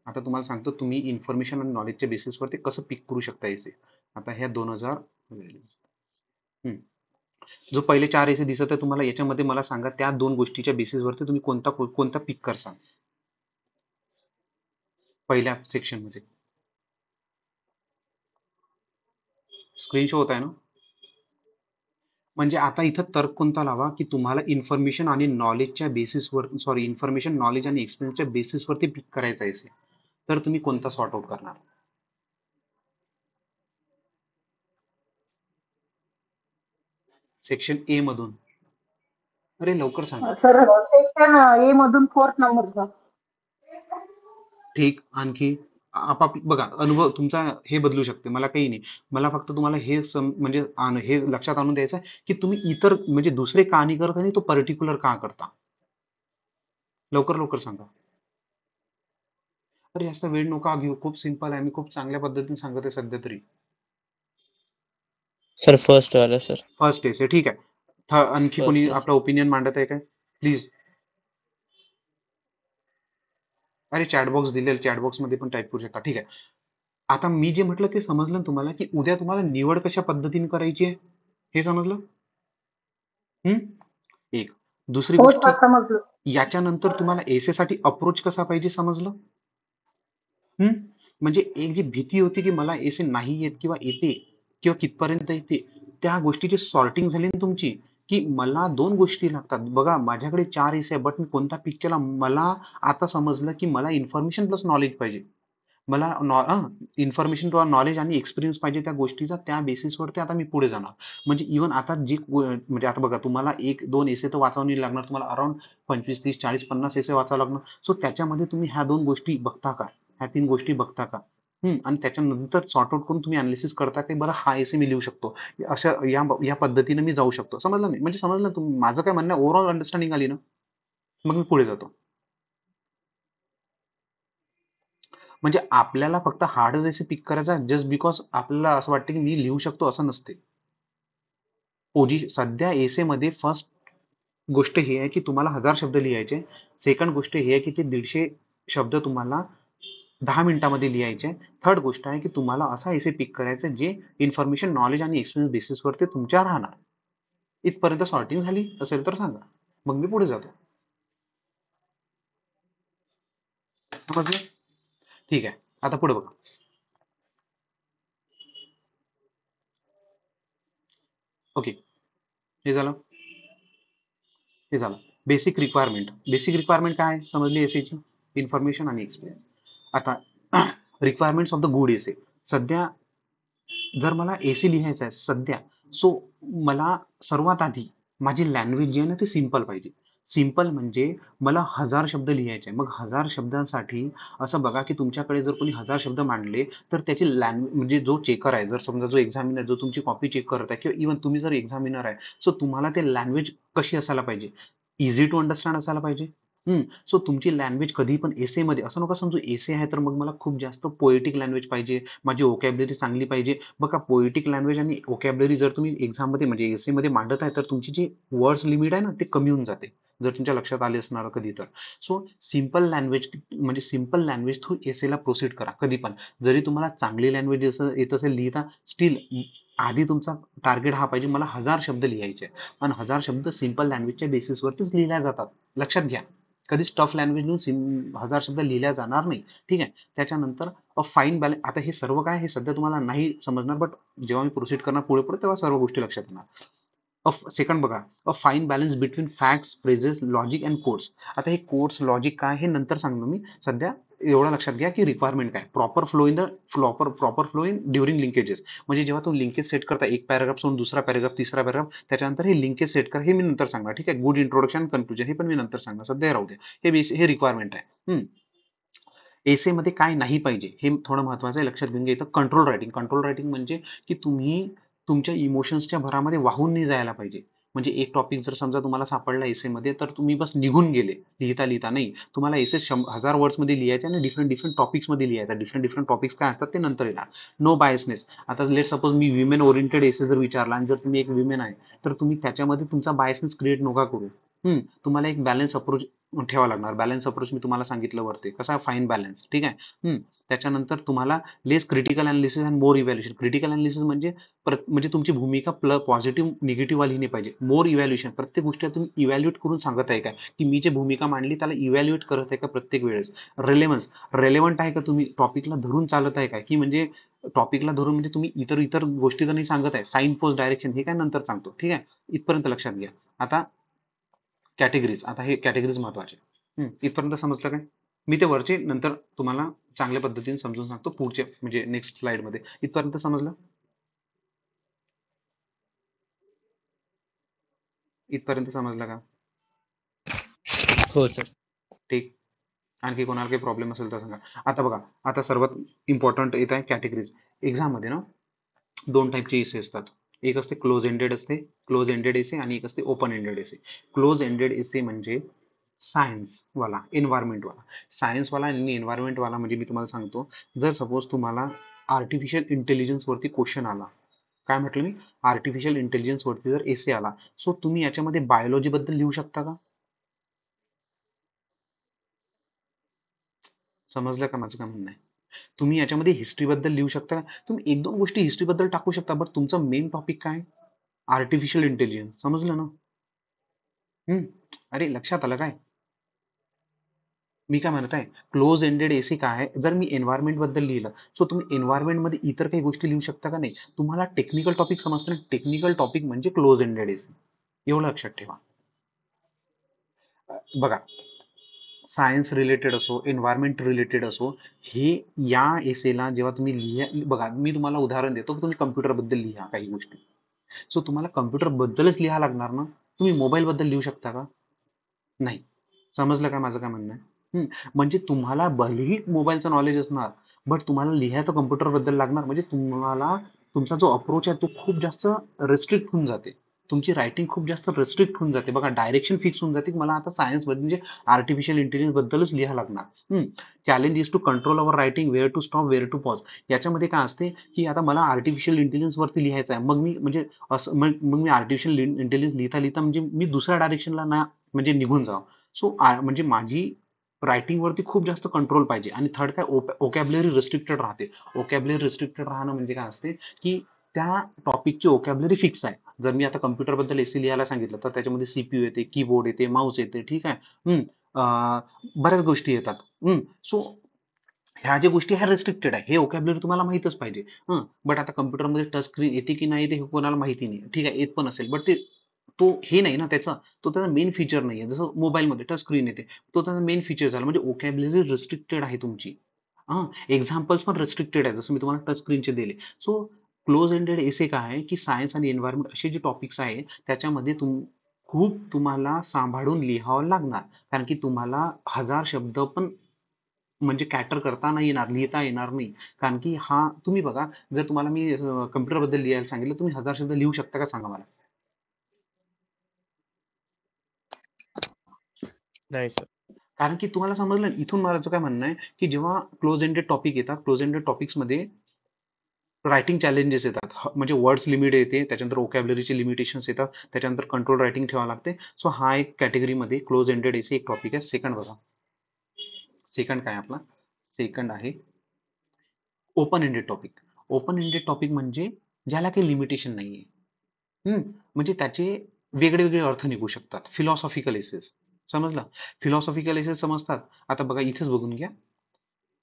आता तुम्हाला सांगतो तुम्ही इन्फॉर्मेशन आणि नॉलेजच्या बेसिसवरती कसं पिक करू शकता एसे. आता ह्या 2000 हं. जो पहिले 4 एसे दिसत आहे तुम्हाला याच्यामध्ये मला सांगा त्या 2 गोष्टीच्या बेसिसवरती तुम्ही कोणता पिक करसाल पहिल्या सेक्शनमध्ये. स्क्रीन शो होत आहे ना? म्हणजे आता इथं तर्क कोणता लावा, की तुम्हाला इन्फॉर्मेशन आणि नॉलेजच्या बेसिसवर सॉरी इन्फॉर्मेशन, नॉलेज आणि एक्सपिरियन्सच्या बेसिसवरती पिक करायचा एसे. तर तुम्ही कोणता सॉर्ट आउट करणार? सेक्शन ए मधून. अरे लवकर सांगा. सर सेक्शन ए मधून 4th नंबरचा. ठीक. आणखी बघा अनुभव तुमचा हे बदलू शकते. मला काही नाही. मला फक्त तुम्हाला हे म्हणजे हे लक्षात आणून द्यायचं आहे, की तुम्ही इतर म्हणजे दुसरे का नाही करत आणि तो पर्टिक्युलर का करता? लवकर, लवकर सांगा. अरे जास्त वेळ नका घेऊ. खूप सिंपल आहे. मी खूप चांगल्या पद्धतीने सांगत आहे सध्या तरी. सर फर्स्ट वाला सर. फर्स्ट एसे ठीक आहे. आणखी कोणी फर्स्ट एसे. आपला ओपिनियन मांडत आहे काय? प्लीज. अरे चॅट बॉक्स दिलेलं चॅट बॉक्स मध्ये पण टाईप करू शकता. ठीक आहे. आता मी जे म्हटलं ते समजलं ना तुम्हाला, की उद्या तुम्हाला निवड कशा पद्धतीने करायची आहे? हे समजलं? हं? एक. दुसरी हो गोष्ट सर समजलं. याच्यानंतर तुम्हाला एसे साठी अप्रोच कसा पाहिजे समजलं? म्हणजे एक जी भीती होती, की मला एसे नाही येत किंवा येते किंवा कितपर्यंत येते, त्या गोष्टीची सॉर्टिंग झाली ना तुमची, की मला 2 गोष्टी लागतात. बघा माझ्याकडे 4 एसे आहे, बट मी कोणता पिक केला? मला आता समजलं, की मला इन्फॉर्मेशन प्लस नॉलेज पाहिजे. मला इन्फॉर्मेशन किंवा नॉलेज आणि एक्सपिरियन्स पाहिजे त्या गोष्टीचा. त्या बेसिसवरती आता मी पुढे जाणार. म्हणजे इव्हन आता म्हणजे आता बघा तुम्हाला 1-2 एसे तर वाचावे नाही लागणार. तुम्हाला अराउंड 25, 30, 40, 50 एसे वाचावं लागणार. सो त्याच्यामध्ये तुम्ही ह्या 2 गोष्टी बघता का? ह्या 3 गोष्टी बघता का? आणि त्याच्यानंतर सॉर्ट आउट करून तुम्ही अनालिसिस करता की बरं हा एसे मी लिहू शकतो. अशा या पद्धतीने मी जाऊ शकतो. समजलं नाही? म्हणजे समजलं तुम्ही माझं काय म्हणणं आहे ओव्हरऑल अंडरस्टँडिंग आली ना? मग मी पुढे जातो. म्हणजे आपल्याला फक्त हार्डच एसे पिक करायचा जस्ट बिकॉज आपल्याला असं वाटतं की मी लिहू शकतो असं नसते. सध्या एसे मध्ये फर्स्ट गोष्ट ही आहे की तुम्हाला 1000 शब्द लिहायचे. सेकंड गोष्ट ही आहे की ते 150 शब्द तुम्हाला 10 मिनिटामध्ये लिहायचे. थर्ड गोष्ट आहे की तुम्हाला असा एसे पिक करायचा जे इन्फॉर्मेशन, नॉलेज आणि एक्सपिरियन्स बेसिसवरती तुमच्या राहणार. इथपर्यंत सॉर्टिंग झाली असेल तर सांगा. मग मी पुढे जातो. समजलं? ठीक आहे. आता पुढे बघा. ओके. हे झालं. हे झालं. Basic requirement. बेसिक रिक्वायरमेंट काय आहे? समजली एसीची? इन्फॉर्मेशन आणि एक्सपिरियन्स. आता रिक्वायरमेंट्स ऑफ द गुड एसे. सध्या जर मला एसी लिहायचा आहे सध्या, सो मला सर्वात आधी माझी लँग्वेज जी आहे ना ती सिंपल पाहिजे. सिंपल म्हणजे मला 1000 शब्द लिहायचे आहे. मग 1000 शब्दांसाठी असं बघा की तुमच्याकडे जर कोणी 1000 शब्द मांडले तर त्याची लँग्वेज म्हणजे जो चेकर आहे, जर समजा जो एक्झामिनर जो तुमची कॉपी चेक करत आहे किंवा इव्हन तुम्ही जर एक्झामिनर आहे, सो तुम्हाला ते लँग्वेज कशी असायला पाहिजे? ईझी टू अंडरस्टँड असायला पाहिजे. सो तुमची लँग्वेज कधी पण एसेमध्ये असं नका समजू एसे आहे तर मग मला खूप जास्त पोएटिक लँग्वेज पाहिजे, माझी व्होकॅब्युलरी चांगली पाहिजे. बघा पोएटिक लँग्वेज आणि व्होकॅब्युलरी जर तुम्ही एक्झाममध्ये म्हणजे एसेमध्ये मांडत आहे तर तुमची जी वर्ड्स लिमिट आहे ना ते कमी होऊन जाते. जर तुमच्या लक्षात आले असणार कधी तर. सो सिंपल लँग्वेज म्हणजे simple language through Esala proceed करा कधी पण. जरी तुम्हाला चांगली लँग्वेज येत असेल लिहिता स्टील आधी तुमचा टार्गेट हा पाहिजे मला 1000 शब्द लिहायचे आणि 1000 शब्द सिंपल लँग्वेजच्या बेसिसवरतीच लिहिल्या जातात. लक्षात घ्या. कधीच टफ लँग्वेज लिहून 1000 शब्द लिहिल्या जाणार नाही. ठीक आहे. त्याच्यानंतर फाईन बॅलन्स. आता हे सर्व काय हे सध्या तुम्हाला नाही समजणार बट जेव्हा मी प्रोसीड करणार पुढे पुढे तेव्हा सर्व गोष्टी लक्षात येणार. सेकंड बघा fine balance between facts, phrases, logic and codes. आता हे कोड्स लॉजिक काय हे नंतर सांगतो मी. सध्या एवढं लक्षात घ्या की रिक्वायरमेंट काय proper flow in the proper flow in during linkages. म्हणजे जेव्हा तुम्ही लिंकेज सेट करता एक पॅराग्राफ सोडून दुसरा पॅराग्राफ तिसरा पॅराग्राफ त्याच्यानंतर हे लिंकेज सेट करा हे मी नंतर सांगणार. ठीक आहे. गुड इंट्रोडक्शन कन्क्लुजन हे पण मी नंतर सांगणार. सध्या हे राहू द्या. हे रिक्वायरमेंट आहे. एसे मध्ये काय नाही पाहिजे हे थोडं महत्वाचं आहे, लक्षात घेऊन घ्या. इथं कंट्रोल रायटिंग म्हणजे की तुम्ही तुमच्या इमोशन्सच्या भरामध्ये वाहून नाही जायला पाहिजे. म्हणजे एक टॉपिक जर समजा तुम्हाला सापडला एसे मध्ये, तर तुम्ही बस निघून गेले लिहिता लिहिता नाही. तुम्हाला एसे 1000 वर्ड्स मध्ये लिहायचे आणि डिफरंट डिफरंट टॉपिक्स मध्ये लिहायचा. डिफरंट डिफरंट टॉपिक्स काय असतात ते नंतर येणार. No biasness. आता लेट सपोज मी विमेन ओरिएंटेड एसे जर विचारला आणि जर तुम्ही एक विमेन आहे, तर तुम्ही त्याच्यामध्ये तुमचा बायसनेस क्रिएट नका करू. तुम्हाला एक बॅलन्स अप्रोच ठेवावा लागणार. बॅलन्स अप्रोच मी तुम्हाला सांगितलं वरती कसा फाईन बॅलन्स, ठीक आहे. त्याच्यानंतर तुम्हाला less critical analysis and more evaluation. Critical analysis म्हणजे म्हणजे तुमची भूमिका पॉझिटिव्ह निगेटिव्ह वाली नाही पाहिजे. मोर इव्हॅल्युएशन, प्रत्येक गोष्ट तुम्ही इव्हॅल्युएट करून सांगत आहे काय, की मी जे भूमिका मांडली त्याला इव्हॅल्युएट करत आहे का प्रत्येक वेळेस. रेलेव्हंट आहे का, तुम्ही टॉपिकला धरून चालत आहे काय, की म्हणजे टॉपिकला धरून म्हणजे तुम्ही इतर इतर गोष्टी तर नाही सांगत आहे. साईन पोस्ट डायरेक्शन हे काय नंतर सांगतो, ठीक आहे. इथपर्यंत लक्षात घ्या. आता कॅटेगरीज, आता हे कॅटेगरीज महत्वाचे. इथपर्यंत समजलं काय? मी ते वरचे नंतर तुम्हाला चांगल्या पद्धतीने समजून सांगतो पुढचे म्हणजे नेक्स्ट स्लाइड मध्ये. इथपर्यंत समजलं? इथपर्यंत समजलं का? हो सर. ठीक. आणखी कोणाला काही प्रॉब्लेम असेल तर सांगा. आता बघा, आता सर्वात इम्पॉर्टंट येत आहे कॅटेगरीज. एक्झाम मध्ये ना 2 टाईपचे एसे असतात. एक असते क्लोज एंडेड असते, क्लोज एंडेड एसे, आणि एक असते ओपन एंडेड एसे. क्लोज एंडेड एसे म्हणजे सायन्स वाला, एन्व्हायरमेंट वाला. सायन्स वाला आणि एन्व्हायरमेंट वाला म्हणजे मी तुम्हाला सांगतो, जर सपोज तुम्हाला आर्टिफिशियल इंटेलिजन्स वरती क्वेश्चन आला, काय म्हटलं मी, आर्टिफिशियल इंटेलिजन्स वरती जर एसे आला, सो तुम्ही याच्यामध्ये बायोलॉजी बद्दल लिहू शकता का? समजलं का माझं काय म्हणणं आहे? तुम्ही याच्यामध्ये हिस्ट्री बद्दल लिहू शकता का? तुम्ही एक दोन गोष्टी हिस्ट्री बद्दल टाकू शकता, बट तुमचा मेन टॉपिक काय, आर्टिफिशियल इंटेलिजन्स. समजलं ना? हम्म. अरे लक्षात आलं काय मी काय म्हणत आहे? क्लोज एंडेड एसी काय आहे, जर मी एन्व्हायरमेंट बद्दल लिहिलं, सो तुम्ही एन्व्हायरमेंट मध्ये इतर काही गोष्टी लिहू शकता का? नाही. तुम्हाला टेक्निकल टॉपिक समजतं ना, टेक्निकल टॉपिक म्हणजे क्लोज एंडेड एसी. एवढं लक्षात ठेवा. बघा, सायन्स रिलेटेड असो, एन्व्हायरमेंट रिलेटेड असो, हे या एसेला जेव्हा तुम्ही बघा, मी तुम्हाला उदाहरण देतो, तुम्ही कम्प्युटर बद्दल लिहा काही गोष्टी. सो तुम्हाला कम्प्युटर बद्दलच लिहा लागणार ना. तुम्ही मोबाईल बद्दल लिहू शकता का? नाही. समजलं का माझं काय म्हणणं आहे? म्हणजे तुम्हाला भलेही मोबाईलचं नॉलेज असणार, बट तुम्हाला लिहायचं कम्प्युटर बद्दल लागणार, म्हणजे तुम्हाला तुमचा जो अप्रोच आहे तो खूप जास्त रिस्ट्रिक्ट होऊन जाते. तुमची रायटिंग खूप जास्त रिस्ट्रिक्ट होऊन जाते. बघा, डायरेक्शन फिक्स होऊन जाते की मला आता सायन्स म्हणजे आर्टिफिशियल इंटेलिजन्स बद्दलच लिहायला लागणार. Challenge is to control our writing, where to stop, where to pause. याच्यामध्ये काय असते की आता मला आर्टिफिशियल इंटेलिजन्स वरती लिहायचं आहे, मग मी म्हणजे असं मग मी आर्टिफिशियल इंटेलिजन्स लिहिता लिहिता म्हणजे मी दुसऱ्या डायरेक्शनला ना म्हणजे निघून जावं. सो म्हणजे माझी रायटिंग वरती खूप जास्त कंट्रोल पाहिजे. आणि थर्ड काय, ओकॅबलरी रिस्ट्रिक्टेड राहते. ओकॅबलरी रिस्ट्रिक्टेड राहणं म्हणजे काय असते की त्या टॉपिकची ओकॅबलरी फिक्स आहे. जर मी आता कम्प्युटर बद्दल एसी लिहायला सांगितलं, तर त्याच्यामध्ये सीपीयू येते, कीबोर्ड येते, माऊस येते, ठीक आहे. बऱ्याच गोष्टी येतात. सो ह्या ज्या गोष्टी ह्या रिस्ट्रिक्टेड आहे, हे ओकॅबलरी तुम्हाला माहीतच पाहिजे. बट आता कम्प्युटरमध्ये टच स्क्रीन येते की नाही येते हे कोणाला माहिती नाही, ठीक आहे. येत पण असेल, बट ते तो हे नाही ना त्याचा, तो त्याचा मेन फीचर नाही आहे. जसं मोबाईलमध्ये टच स्क्रीन येते, तो त्याचा मेन फीचर झाला. म्हणजे ओकॅबलरी रिस्ट्रिक्टेड आहे तुमची. एक्झाम्पल्स पण रिस्ट्रिक्टेड आहे, जसं मी तुम्हाला टच स्क्रीनचे दिले. सो क्लोज एंडेड एसे काय आहे की सायन्स आणि एन्व्हायरमेंट असे जे टॉपिक्स आहे, त्याच्यामध्ये खूप तुम्हाला सांभाळून लिहावं लागणार. कारण की तुम्हाला 1000 शब्द पण म्हणजे कॅटर करता नाही येणार, लिहिता येणार नाही. कारण की हा तुम्ही बघा, जर तुम्हाला मी कम्प्युटर बद्दल लिहायला सांगितलं, तुम्ही 1000 शब्द लिहू शकता का सांगा मला? नाही सर. कारण की तुम्हाला समजलं ना, इथून माझं काय म्हणणं आहे की जेव्हा क्लोज एंडेड टॉपिक येतात, क्लोज एंडेड टॉपिक्समध्ये रायटिंग चॅलेंजेस येतात. म्हणजे वर्ड्स लिमिट येते, त्याच्यानंतर ओकॅबलरीचे लिमिटेशन्स येतात, त्याच्यानंतर कंट्रोल रायटिंग ठेवावं लागते. सो हा एक कॅटेगरीमध्ये क्लोज एंडेड एसे एक टॉपिक आहे. सेकंड बघा, सेकंड काय आपला, सेकंड आहे open ended topic. Open ended topic म्हणजे ज्याला काही लिमिटेशन नाहीये. म्हणजे त्याचे वेगळे वेगळे अर्थ निघू शकतात. फिलॉसॉफिकल एसेस, समजलं? फिलॉसॉफिकल एसेस समजतात. आता बघा, इथेच बघून घ्या,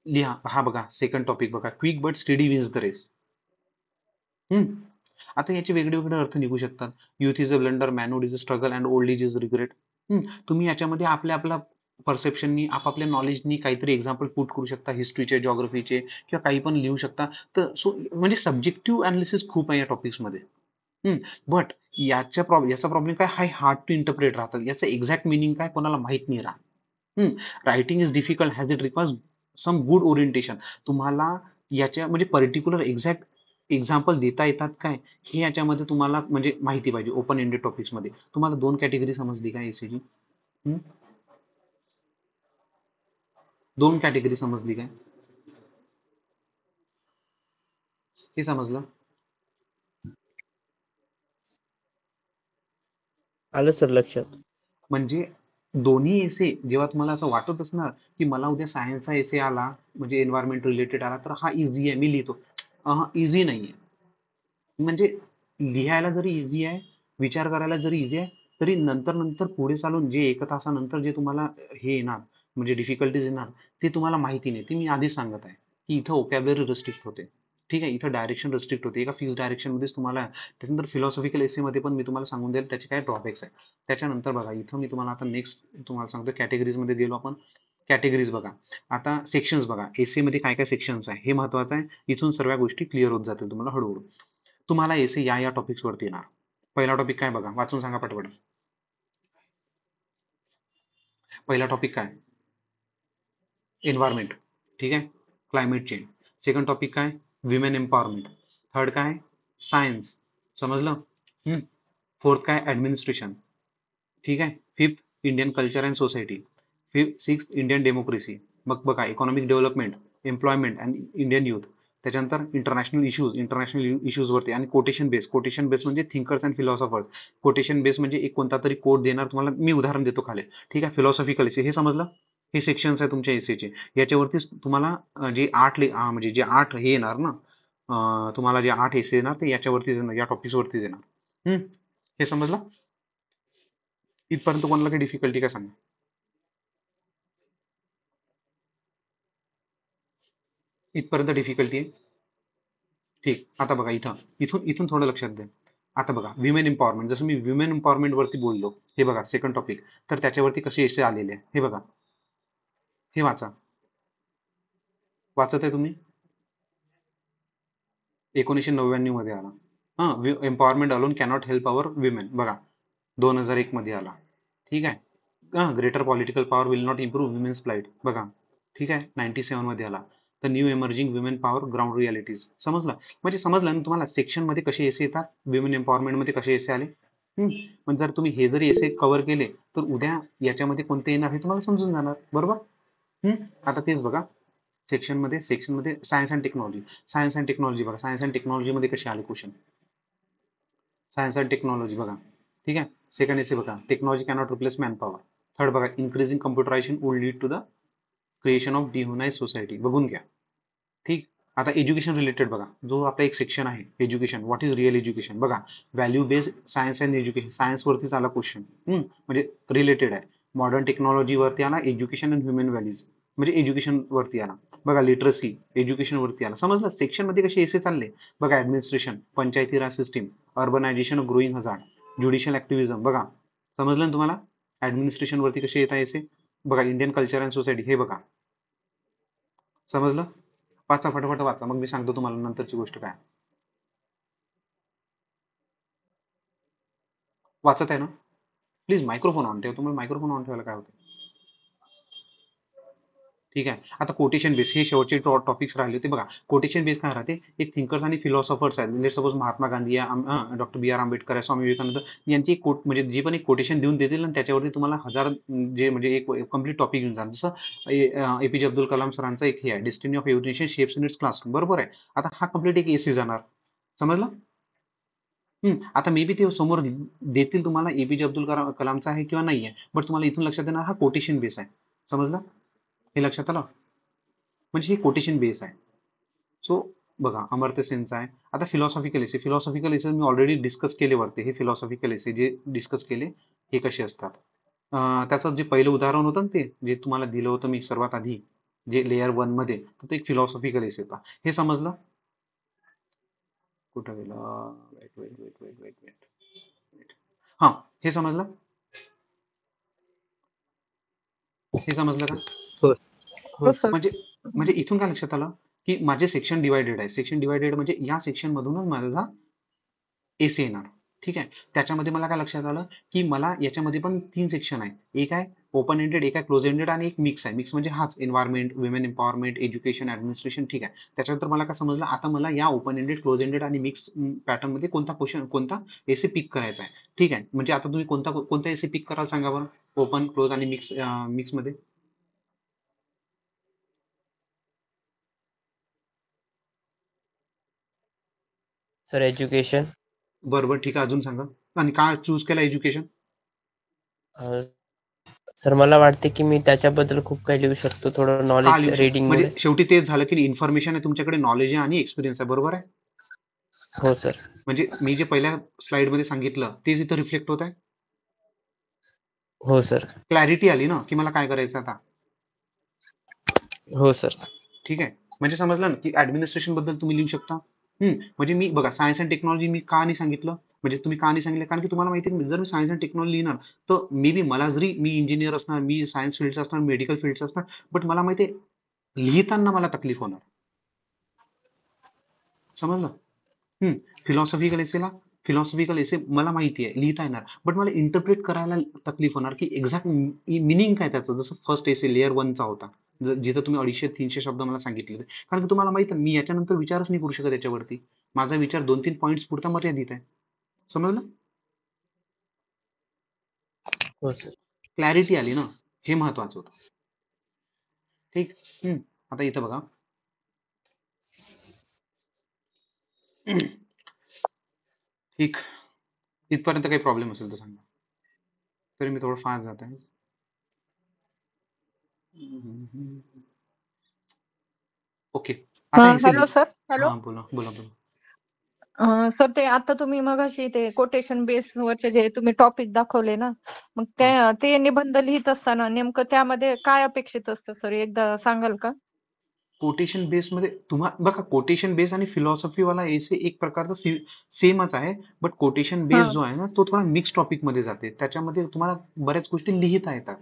लिहा. हा बघा, सेकंड टॉपिक बघा, quick but steady wins the race. आता याचे वेगळे वेगळे अर्थ निघू शकतात. Youth is a blunder, manhood is a struggle, and old age is regret. तुम्ही याच्यामध्ये आपल्या आपल्या परसेप्शननी, आपापल्या नॉलेजनी काहीतरी एक्झाम्पल पुट करू शकता, हिस्ट्रीचे, जॉग्रफीचे, किंवा काही पण लिहू शकता. तर सो म्हणजे सब्जेक्टिव्ह अनालिसिस खूप आहे या टॉपिक्समध्ये. बट याचा प्रॉब्लेम काय, हाय हार्ड टू इंटरप्रेट राहतात. याचं एक्झॅक्ट मिनिंग काय कोणाला माहित नाही राहत. Writing is difficult as it requires some good orientation. तुम्हाला याच्या म्हणजे पर्टिक्युलर एक्झॅक्ट एक्झाम्पल देता येतात काय, हे याच्यामध्ये तुम्हाला म्हणजे माहिती पाहिजे. ओपन एंडेड टॉपिक्समध्ये तुम्हाला 2 कॅटेगरी समजली का एसीची? 2 कॅटेगरी समजली काय? हे समजलं? आलं सर लक्षात. म्हणजे दोन्ही एसे जेव्हा तुम्हाला असं वाटत असणार की मला उद्या सायन्सचा एसे आला म्हणजे एन्व्हायरमेंट रिलेटेड आला तर हा इझी आहे मी लिहितो, इझी नाहीये. म्हणजे लिहायला जरी इझी आहे, विचार करायला जरी इझी आहे, तरी नंतर नंतर पुढे चालून जे 1 तासानंतर जे तुम्हाला हे येणार म्हणजे डिफिकल्टीज येणार ते तुम्हाला माहिती नाही. ते मी आधीच सांगत आहे की इथं व्होकॅब्युलरी रिस्ट्रिक्ट होते. ठीक आहे, इथं डायरेक्शन रिस्ट्रिक्ट होते. एका फिक्स डायरेक्शन मध्येच तुम्हाला त्याच्यानंतर फिलॉसॉफिकल एसे मध्ये पण मी तुम्हाला सांगून द्याल त्याचे काय ड्रॉबॅक्स आहे. त्याच्यानंतर बघा इथं मी तुम्हाला आता नेक्स्ट तुम्हाला सांगतो कॅटेगरीज मध्ये गेलो आपण. कॅटेगरीज बघा. आता सेक्शन्स बघा. एसे मध्ये काय काय सेक्शन्स आहे हे महत्वाचं आहे. इथून सर्व गोष्टी क्लिअर होत जातील तुम्हाला हळूहळू. तुम्हाला एसे या टॉपिक्स वरती येणार. पहिला टॉपिक काय बघा, वाचून सांगा पटपट. पहिला टॉपिक काय? एन्व्हायरमेंट. ठीक आहे, क्लायमेट चेंज. सेकंड टॉपिक काय? Women empowerment. थर्ड काय? सायन्स. समजलं? फोर्थ काय? ऍडमिनिस्ट्रेशन. ठीक आहे. Fifth Indian culture and society. Sixth Indian democracy. मग बघा economic development, employment and Indian youth. त्याच्यानंतर इंटरनॅशनल इश्यूज वरती आणि कोटेशन बेस म्हणजे thinkers and philosophers. Quotation base म्हणजे एक कोणता तरी कोट देणार तुम्हाला, मी उदाहरण देतो खाली. ठीक आहे. फिलॉसॉफिकल एसे हे समजलं. हे सेक्शन्स आहे तुमच्या एसेचे. याच्यावरतीच तुम्हाला जे म्हणजे जे 8 हे येणार ना, तुम्हाला जे 8 एसे येणार ते याच्यावरतीच येणार, या टॉपिक्स वरतीच येणार. हे समजलं? इथपर्यंत कोणाला काही डिफिकल्टी काय सांगा? इथपर्यंत डिफिकल्टी आहे? ठीक. आता बघा इथं इथून इथून थोडं लक्षात द्या. आता बघा विमेन एम्पॉवरमेंट, जसं मी विमेन एम्पॉवरमेंट वरती बोललो, हे बघा सेकंड टॉपिक. तर त्याच्यावरती कसे एसे आलेले आहे हे बघा. हे वाचा. वाचत आहे तुम्ही? 1999 मध्ये आला. Empowerment alone cannot help our women. बघा 2001 मध्ये आला. ठीक आहे. Greater political power will not improve women's plight. बघा. ठीक आहे. 97 मध्ये आला. तर new emerging women power ground realities. समजलं? म्हणजे समजलं ना तुम्हाला सेक्शन मध्ये कसे एसे येतात, विमेन एम्पॉवरमेंट मध्ये कसे एसे आले. पण जर तुम्ही हे जरी एसे कव्हर केले तर उद्या याच्यामध्ये कोणते येणार हे तुम्हाला समजून जाणार. बरोबर? आता तेच बघा. सेक्शन मध्ये science and technology. Science and technology बघा. सायन्स अँड टेक्नॉलॉजी मध्ये कसे आले क्वेश्चन. सायन्स अँड टेक्नॉलॉजी बघा. ठीक आहे. सेकंड एसे बघा. Technology cannot replace man power. Third बघा. Increasing computerization would lead to the creation of dehumanize society. बघून घ्या. ठीक. आता एज्युकेशन रिलेटेड बघा. जो आपला एक सेक्शन आहे education. What is real education. बघा. Value based science and education. Science वरतीच आला क्वेश्चन. म्हणजे रिलेटेड आहे. मॉडर्न टेक्नॉलॉजी वरती आला. एज्युकेशन अँड ह्युमन व्हॅल्यूज म्हणजे एज्युकेशन वरती आला. बघा लिटरसी एज्युकेशन वरती आला. समजलं? सेक्शन मध्ये कसे एसे चालले बघा. Administration, Panchayati Raj system, urbanization of growing hazard, judicial activism. बघा. समजलं ना तुम्हाला? ऍडमिनिस्ट्रेशन वरती कसे येत आहे एसे. बघा इंडियन कल्चर अँड सोसायटी. हे बघा. समजलं? वाचा फटाफट वाचा, मग मी सांगतो तुम्हाला नंतरची गोष्ट काय. वाचत आहे ना? प्लीज मायक्रोफोन ऑन ठेवा. तुम्हाला मायक्रोफोन ऑन ठेवायला काय होतं? ठीक आहे. आता कोटेशन बेस हे शेवटचे टॉपिक्स राहिले होते बघा. कोटेशन बेस काय राहते, एक थिंकर्स आणि फिलॉसॉफर्स आहेत. म्हणजे सपोज महात्मा गांधी आहे, डॉक्टर बी आर आंबेडकर आहे, स्वामी विवेकानंद यांची एक कोट म्हणजे जे पण एक कोटेशन देऊन देतील आणि त्याच्यावरती तुम्हाला हजार जे म्हणजे एक कम्प्लीट टॉपिक घेऊन जाणार. जसं एपीजे अब्दुल कलाम सरांचं एक हे आहे, destiny of every nation shapes in its classroom. बरोबर आहे. आता हा कम्प्लीट एक एसी जाणार. समजलं? आता मे बी ते समोर देतील तुम्हाला एपीजे अब्दुल कलामचा आहे किंवा नाही आहे, बट तुम्हाला इथून लक्षात येणार हा कोटेशन बेस आहे. समजलं? हे लक्षात आलं? म्हणजे हे कोटेशन बेस आहे. सो बघा अमर्त्य सेनचा आहे. आता फिलॉसॉफिकल एसे मी ऑलरेडी डिस्कस केले वरती. हे फिलॉसॉफिकल एसे जे डिस्कस केले हे कसे असतात. त्याचं जे पहिलं उदाहरण होतं ना ते जे तुम्हाला दिलं होतं मी सर्वात आधी जे लेयर 1 मध्ये, तर ते एक फिलॉसॉफिकल एसे होता. हे समजलं? कुठं गेलं? वेट. हा, हे समजलं? हे समजलं का? हो हो हो सर. म्हणजे म्हणजे इथून काय लक्षात आलं की माझे सेक्शन डिवायडेड आहे. सेक्शन डिवायडेड म्हणजे या सेक्शन मधूनच माझा एसे येणार. ठीक आहे. त्याच्यामध्ये मला काय लक्षात आलं, की मला याच्यामध्ये पण 3 सेक्शन आहे. एक आहे ओपन एंडेड, एक आहे क्लोज एंडेड आणि एक मिक्स आहे. मिक्स म्हणजे हाच environment, women empowerment, education, administration ठीक आहे. त्याच्यानंतर मला काय समजलं, आता मला या ओपन एंडेड, क्लोज एंडेड आणि मिक्स पॅटर्नमध्ये कोणता एसे पिक करायचा आहे. ठीक आहे. म्हणजे आता तुम्ही कोणता एसे पिक कराल सांगा बरं? ओपन, क्लोज आणि मिक्समध्ये? Sir education. बरोबर ठीक आहे. अजून सांगा. आणि का चूज केला एज्युकेशन? सर मला वाटते की मी त्याच्याबद्दल खूप काही लिहू शकतो, थोडं का नॉलेज लिहू शकतो? म्हणजे रीडिंगमुळे. शेवटी तेच झालं की इन्फॉर्मेशन आहे तुमच्याकडे, नॉलेज आहे आणि एक्सपिरियन्स आहे. बरोबर आहे? हो सर. म्हणजे मी जे पहिल्या स्लाइडमध्ये सांगितलं तेच इथं रिफ्लेक्ट होत आहे. हो सर. क्लॅरिटी आली ना की मला काय करायचं आता. हो सर. ठीक आहे. म्हणजे समजलं ना की ऍडमिनिस्ट्रेशन बद्दल तुम्ही लिहू शकता. म्हणजे मी बघा सायन्स अँड टेक्नॉलॉजी मी का नाही सांगितलं, म्हणजे तुम्ही का नाही सांगितलं, कारण की तुम्हाला माहिती आहे जर मी सायन्स अँड टेक्नॉलॉजी लिहिणार तर मे बी मला जरी मी इंजिनियर असणार, मी सायन्स फील्डचा असणार, मेडिकल फील्डचा असणार, बट मला माहिती आहे लिहिताना मला तकलीफ होणार. समजलं? फिलॉसॉफिकल एसे मला माहिती आहे लिहिता येणार, बट मला इंटरप्रेट करायला तकलीफ होणार की एक्झॅक्ट मिनिंग काय त्याचं. जसं फर्स्ट एसे लेअर 1चा होता, जिथं तुम्ही 250-300 शब्द मला सांगितले होते. कारण की तुम्हाला माहिती आहे मी याच्यानंतर विचारच नाही करू शकत याच्यावरती. माझा विचार 2-3 पॉईंट्स पुरता मर्यादित आहे. समजलं? हो सर. क्लॅरिटी आली ना, हे महत्वाचं होतं. ठीक. आता इथं बघा. ठीक. इथपर्यंत काही प्रॉब्लेम असेल तर सांगा, तरी मी थोडं फास्ट जात आहे. ओके. आता हे हॅलो सर. हॅलो. हा बोला बोला बोला. सर ते आता तुम्ही मगाशी ते कोटेशन बेसवरचे जे तुम्ही टॉपिक दाखवले ना, मग ते निबंध लिहित असताना नेमकं त्यामध्ये काय अपेक्षित असतं सर, एकदा सांगाल का? कोटेशन बेसमध्ये बघा कोटेशन बेस आणि फिलॉसॉफी वाला एसे एक प्रकारचा सेमच आहे, बट कोटेशन बेस हा. जो आहे ना तो थोडा मिक्स टॉपिक मध्ये जाते. त्याच्यामध्ये तुम्हाला बऱ्याच गोष्टी लिहिता येतात.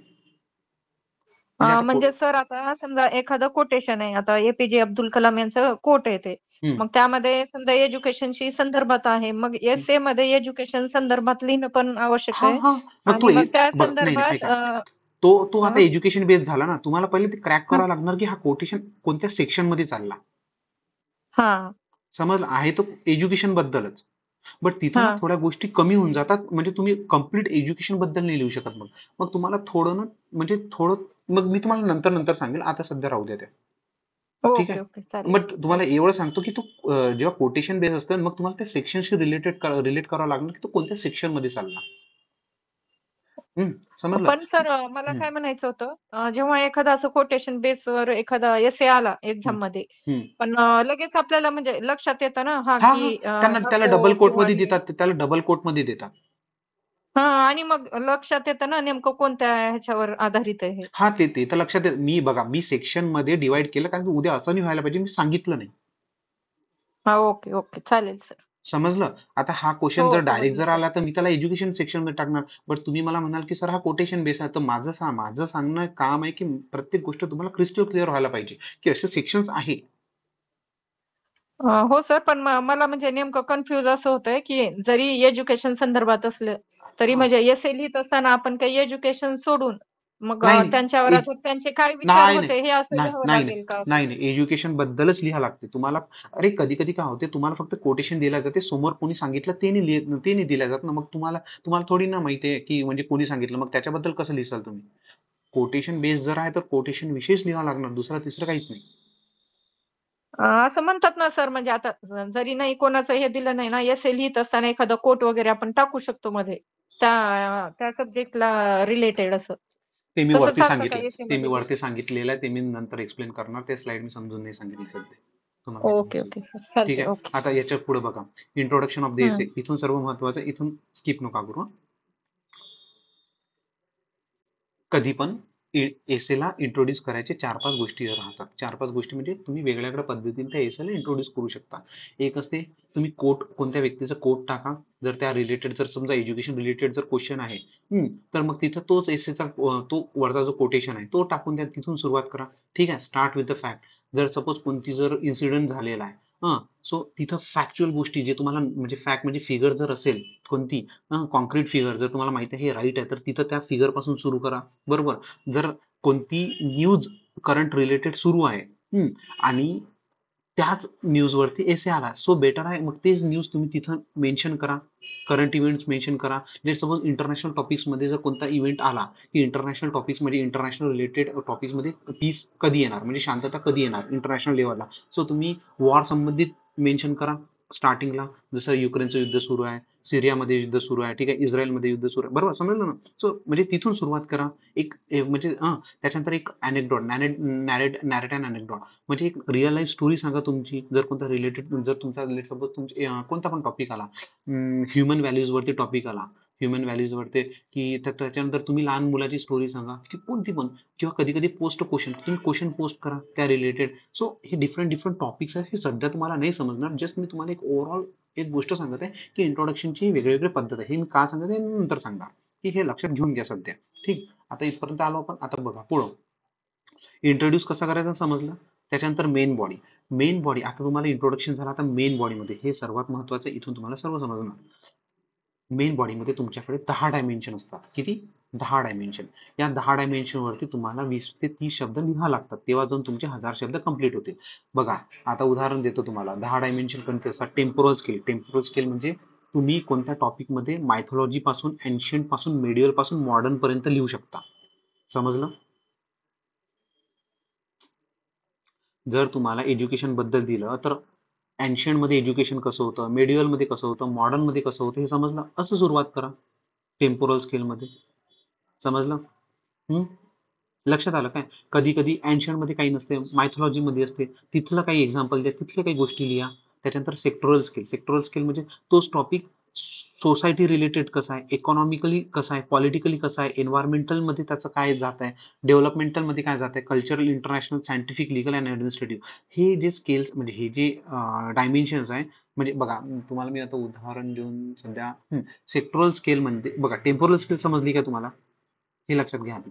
म्हणजे आता म्हणजे सर आता समजा एखादं कोटेशन आहे, आता एपीजे अब्दुल कलाम यांचं कोट आहे ते, हम्म, मग त्यामध्ये समजा एज्युकेशनशी संदर्भात आहे, मग हम्म. एसे मध्ये एज्युकेशन संदर्भात लिहिणं पण आवश्यक हा आहे. हा मग आणि मग त्या बघ नाही नाही संदर्भात ऐका, तो आता हं, एज्युकेशन बेस झाला ना, तुम्हाला पहिले ते क्रॅक हं, करावं लागणार की हा कोटेशन कोणत्या सेक्शन मध्ये चालला. हा समज आहे तो एज्युकेशन बद्दलच, बट तिथं ना हा थोड्या गोष्टी कमी होऊन जातात. म्हणजे तुम्ही कम्प्लीट एज्युकेशन बद्दल नाही लिहू शकत. मग मग तुम्हाला थोडं ना, म्हणजे थोडं, मग मी तुम्हाला नंतर नंतर सांगेल, आता सध्या राहू द्या ते. ठीक ओके आहे. ओके चालेल. मग तुम्हाला एवढं सांगतो की तो जेव्हा कोटेशन बेस असतं मग तुम्हाला त्या सेक्शनशी रिलेट करावं लागणार की तो कोणत्या सेक्शन मध्ये चालला. समजलं? पण सर मला हम्म, काय म्हणायचं होतं, जेव्हा एखादा असं कोटेशन बेसवर एखादा एसे आला हम्म, एक्झाम मध्ये, हम्म. पण लगेच आपल्याला म्हणजे लक्षात येतं ना हा हा हा की त्याला नको डबल कोट किंवा मध्ये हे. देतात, त्याला डबल कोट मध्ये देतात. हा, आणि मग लक्षात येतं ना नेमकं कोणत्या ह्याच्यावर आधारित आहे हे. हा ते तर लक्षात येत. मी बघा मी सेक्शन मध्ये डिवाइड केलं कारण की उद्या असं नाही व्हायला पाहिजे मी सांगितलं नाही. हा ओके ओके चालेल सर. समजलं? आता हा क्वेश्चन हो जर डायरेक्ट समजलं जर सर. आला तर मी त्याला एज्युकेशन सेक्शन मध्ये टाकणार. बट तुम्ही मला म्हणाल की सर हा कोटेशन बेस आहे, तर माझं सांगणं काम आहे की प्रत्येक गोष्ट तुम्हाला क्रिस्टल क्लिअर व्हायला पाहिजे की असे सेक्शन्स आहे. हो सर, पण मला म्हणजे नेमकं कन्फ्युज असं होतंय की जरी एज्युकेशन संदर्भात असलं तरी हा. म्हणजे एसे लिहित असताना आपण काही एज्युकेशन सोडून मग नाही त्यांच्यावर एज- आता त्यांचे काय विचार नाही नाही होते हे असं नाही लिहावं नाही नाही लागेल का? नाही नाही एज्युकेशन बद्दलच लिहा लागते तुम्हाला. अरे कधी कधी काय होते, तुम्हाला फक्त कोटेशन दिल्या जाते, समोर कोणी सांगितलं ते नाही दिल्या जात ना, मग तुम्हाला थोडी ना माहिती आहे की म्हणजे कोणी सांगितलं, मग त्याच्याबद्दल कसं लिहिसाल तुम्ही. कोटेशन बेस जर आहे तर कोटेशन विशेष लिहावं लागणार, दुसरा तिसरं काहीच नाही. असं म्हणतात ना सर, म्हणजे आता जरी नाही कोणाचं हे दिलं नाही ना, एसे लिहित असताना एखादा कोट वगैरे आपण टाकू शकतो मध्ये त्या त्या सब्जेक्टला रिलेटेड असं. ते मी तसं वरती चालतं का सांगितलं एसे ते मी मध्ये बी? वरती सांगितलेलं आहे, ते मी नंतर एक्सप्लेन करणार. ते स्लाइड मी समजून नाही सांगितली सध्या, तुम्हाला माहिती ओके नसेल ओके तर. सर ठीक चालतंय. आहे. ओके. आता याच्या पुढे बघा, इंट्रोडक्शन ऑफ द हम्म. एसे. इथून सर्व महत्वाचं, इथून स्किप नका करू हं. कधी पण एसेला इंट्रोड्यूस करायचे 4-5 गोष्टी राहतात. 4-5 गोष्टी म्हणजे तुम्ही वेगळ्या पद्धतीने त्या एसेला इंट्रोड्यूस करू शकता. एक असते तुम्ही कोट, कोणत्या व्यक्तीचा कोट टाका. जर त्या रिलेटेड, जर समजा एज्युकेशन रिलेटेड जर क्वेश्चन आहे, तर मग तिथं तोच एसेचा तो वरचा जो कोटेशन आहे तो टाकून द्या, तिथून सुरुवात करा. ठीक आहे. Start with the fact. जर सपोज कोणती जर इन्सिडेंट झालेला आहे सो तिथं फॅक्च्युअल गोष्टी जे तुम्हाला म्हणजे फॅक्ट म्हणजे फिगर जर असेल कोणती कॉन्क्रीट फिगर जर तुम्हाला माहिती आहे हे राईट आहे तर तिथं त्या फिगर पासून सुरू करा. बरोबर. जर कोणती न्यूज करंट रिलेटेड सुरू आहे आणि त्याच न्यूजवरती एसे आला सो बेटर आहे मग तेच न्यूज तुम्ही तिथं मेन्शन करा. करंट इव्हेंट्स मेन्शन करा. जर सपोज इंटरनॅशनल टॉपिक्समध्ये जर कोणता इव्हेंट आला की इंटरनॅशनल टॉपिक्स म्हणजे इंटरनॅशनल रिलेटेड टॉपिक्समध्ये पीस कधी येणार म्हणजे शांतता कधी येणार इंटरनॅशनल लेवलला सो तुम्ही वॉर संबंधित मेन्शन करा स्टार्टिंगला. जसं युक्रेनचं युद्ध सुरू आहे, सिरियामध्ये युद्ध सुरू आहे, ठीक आहे, इस्रायलमध्ये युद्ध सुरू आहे, बरोबर समजलं ना. सो म्हणजे तिथून सुरुवात करा. म्हणजे त्याच्यानंतर एक अनेक्डॉट नॅरेट अँड अनेक्डॉट म्हणजे एक रिअल लाईफ स्टोरी सांगा तुमची. जर कोणता रिलेटेड जर तुमचा सपोज तुमचे कोणता पण टॉपिक आला ह्युमन व्हॅल्यूजवरती टॉपिक आला ह्युमन व्हॅल्यूजवरती की त्याच्यानंतर तुम्ही लहान मुलाची स्टोरी सांगा की कोणती पण किंवा कधी कधी पोस्ट क्वेश्चन तुम्ही क्वेश्चन पोस्ट करा त्या रिलेटेड. सो हे डिफरंट डिफरंट टॉपिक्स आहेत हे सध्या तुम्हाला नाही समजणार. जस्ट मी तुम्हाला एक ओव्हरऑल एक गोष्ट सांगत आहे की इंट्रोडक्शनची वेगवेगळी पद्धत आहे. हे मी का सांगत आहे नंतर सांगणार की हे लक्षात घेऊन घ्या सध्या. ठीक. आता इथपर्यंत आलो आपण. आता बघा पुढं इंट्रोड्यूस कसा करायचा समजलं. त्याच्यानंतर मेन बॉडी आता तुम्हाला इंट्रोडक्शन झालं. आता मेन बॉडीमध्ये हे सर्वात महत्वाचं इथून तुम्हाला सर्व समजणार. मेन बॉडीमध्ये तुमच्याकडे 10 डायमेन्शन असतात. किती? 10 डायमेन्शन. या 10 डायमेन्शनवरती तुम्हाला 20 ते 30 शब्द लिहा लागतात. तेव्हा जाऊन तुमचे 1000 शब्द कंप्लीट होतील. बघा आता उदाहरण देतो तुम्हाला. 10 डायमेन्शन कोणते असतात? Temporal scale. टेम्पोरल स्केल म्हणजे तुम्ही कोणत्या टॉपिकमध्ये मायथॉलॉजी पासून एन्शियंट पासून मेडिवल पासून मॉडर्न पर्यंत लिहू शकता. समजलं. जर तुम्हाला एज्युकेशन बद्दल दिलं तर एन्शियंट मध्ये एज्युकेशन कसं होतं, मेडिवल मध्ये कसं होतं, मॉडर्न मध्ये कसं होतं हे समजलं. असं सुरुवात करा टेम्पोरल स्केल मध्ये. समजलं. हम्म. लक्षात आलं काय. कधी कधी ancient मध्ये काही नसते मायथॉलॉजी मध्ये असते तिथलं काही एक्झाम्पल द्या तिथल्या काही गोष्टी लिहा. त्याच्यानंतर सेक्टोरल स्केल म्हणजे तोच टॉपिक सोसायटी रिलेटेड कसा आहे, इकॉनॉमिकली कसा आहे, पॉलिटिकली कसा आहे, एन्व्हायरमेंटल मध्ये त्याचं काय जात आहे, डेव्हलपमेंटल मध्ये काय जात आहे, cultural, international, scientific, legal and administrative हे जे स्केल्स म्हणजे हे जे डायमेन्शन्स आहे. म्हणजे बघा तुम्हाला मी आता उदाहरण देऊन सध्या सेक्टोरल स्केल म्हणजे बघा टेम्पोरल स्केल समजली का तुम्हाला हे लक्षात घ्या आधी.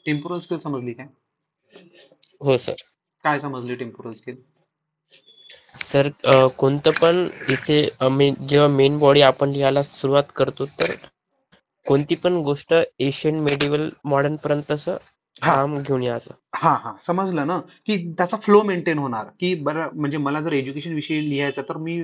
टेम्पोरल स्केल समजली काय. हो सर. काय समजली टेम्पोरल स्केल. सर कोणतं पण इथे जेव्हा मेन बॉडी आपण लिहायला सुरुवात करतो तर कोणती पण गोष्ट एशियन मेडिवल मॉडर्न पर्यंत असं हा काम घेऊन यायचं. हा समजलं ना की त्याचा फ्लो मेंटेन होणार की बरं म्हणजे मला जर एज्युकेशन विषयी लिहायचं तर मी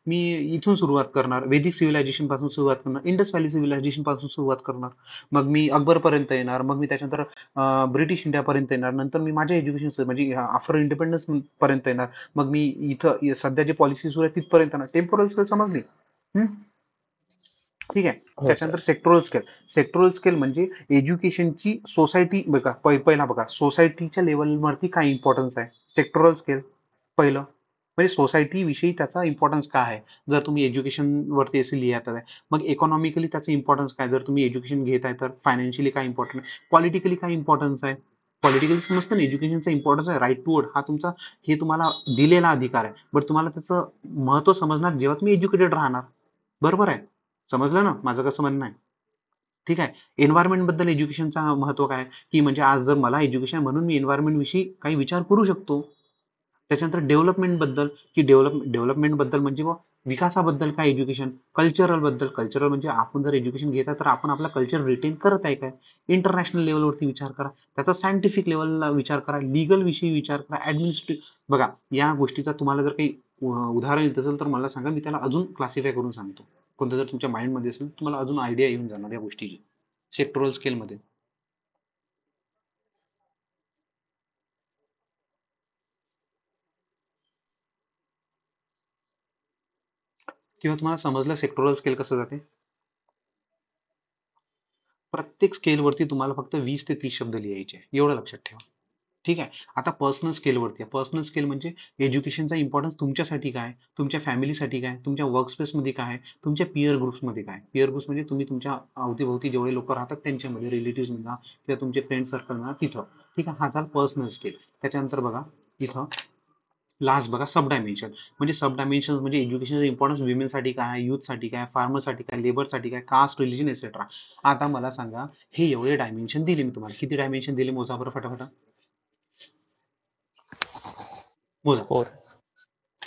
मी इथून सुरुवात करणार. वैदिक सिव्हिलायझेशन पासून सुरुवात करणार. इंडस व्हॅली सिव्हिलायझेशन पासून सुरुवात करणार. मग मी अकबर पर्यंत येणार. मग मी त्याच्यानंतर ब्रिटिश इंडिया पर्यंत येणार. नंतर मी माझ्या एज्युकेशन म्हणजे आफ्टर इंडिपेंडन्स पर्यंत येणार. मग मी इथं सध्या जे पॉलिसी सुरू आहे तिथपर्यंत येणार. टेम्पोरल स्केल समजली. हम्म. ठीक आहे. हो त्याच्यानंतर सर. सेक्टोरल स्केल म्हणजे एज्युकेशनची सोसायटी बघा पहिला बघा सोसायटीच्या लेवलवरती काय इम्पॉर्टन्स आहे. सेक्टोरल स्केल पहिलं म्हणजे सोसायटी विषयी त्याचा इम्पॉर्टन्स काय आहे. जर तुम्ही एज्युकेशन वरती असे लिहित आहे मग इकॉनॉमिकली त्याचा इम्पॉर्टन्स काय. जर तुम्ही एज्युकेशन घेत आहे तर फायनान्शियली काय इम्पॉर्टन्स आहे, पॉलिटिकली काय इम्पॉर्टन्स आहे. पॉलिटिकली समजतं ना एज्युकेशनचा इम्पॉर्टन्स आहे. राईट टू वोट हा तुमचा हे तुम्हाला दिलेला अधिकार आहे. बट तुम्हाला त्याचं महत्व समजणार जेव्हा तुम्ही एज्युकेटेड राहणार. बरोबर आहे. समजलं ना माझं कसं म्हणणं आहे. ठीक आहे. एन्व्हायरमेंट बद्दल एज्युकेशनचा महत्व काय की म्हणजे आज जर मला एज्युकेशन म्हणून मी एन्व्हायरमेंट विषयी काही विचार करू शकतो. त्याच्यानंतर डेव्हलपमेंट बद्दल की डेव्हलपमेंट बद्दल म्हणजे विकासाबद्दल काय एज्युकेशन. कल्चरल म्हणजे आपण जर एज्युकेशन घेत आहे तर आपण आपला कल्चर रिटेन करत आहे काय. इंटरनॅशनल लेवलवरती विचार करा. त्याचा सायंटिफिक लेवलला विचार करा. लिगल विषयी विचार करा. ऍडमिनिस्ट्रेटिव्ह बघा या गोष्टीचा तुम्हाला जर काही उदाहरण येत असेल तर मला सांगा मी त्याला अजून क्लासिफाय करून सांगतो. कोणतं जर तुमच्या माइंडमध्ये असेल तर तुम्हाला अजून आयडिया येऊन जाणार या गोष्टीची सेक्टोरल स्केलमध्ये. किंवा तुम्हाला समजलं सेक्टोरल स्केल कसं जाते. प्रत्येक स्केलवरती तुम्हाला फक्त 20 ते 30 शब्द लिहायचे एवढं लक्षात ठेवा. ठीक आहे. आता पर्सनल स्केलवरती पर्सनल स्केल म्हणजे एज्युकेशनचा इम्पॉर्टन्स तुमच्यासाठी काय, तुमच्या फॅमिलीसाठी काय, तुमच्या वर्कस्पेसमध्ये काय, तुमच्या पिअर ग्रुप्समध्ये काय. पिअर ग्रुप्स म्हणजे तुम्ही तुमच्या अवतीभोवती जेवढे लोक राहतात त्यांच्यामध्ये रिलेटिव्ह म्हणा किंवा तुमचे फ्रेंड सर्कल म्हणा तिथं. ठीक आहे. हा झाला पर्सनल स्केल. त्याच्यानंतर बघा इथं लास्ट बघा सब डायमेन्शन म्हणजे सब डायमेन्शन म्हणजे एज्युकेशनचा इम्पॉर्टन्स विमेनसाठी काय, युथसाठी काय, फार्मरसाठी काय, लेबरसाठी काय, कास्ट, रिलिजन एक्सेट्रा. आता मला सांगा हे एवढे डायमेन्शन दिले मी तुम्हाला. किती डायमेन्शन दिले मोजा बरं फटाफट. मोजा. 4.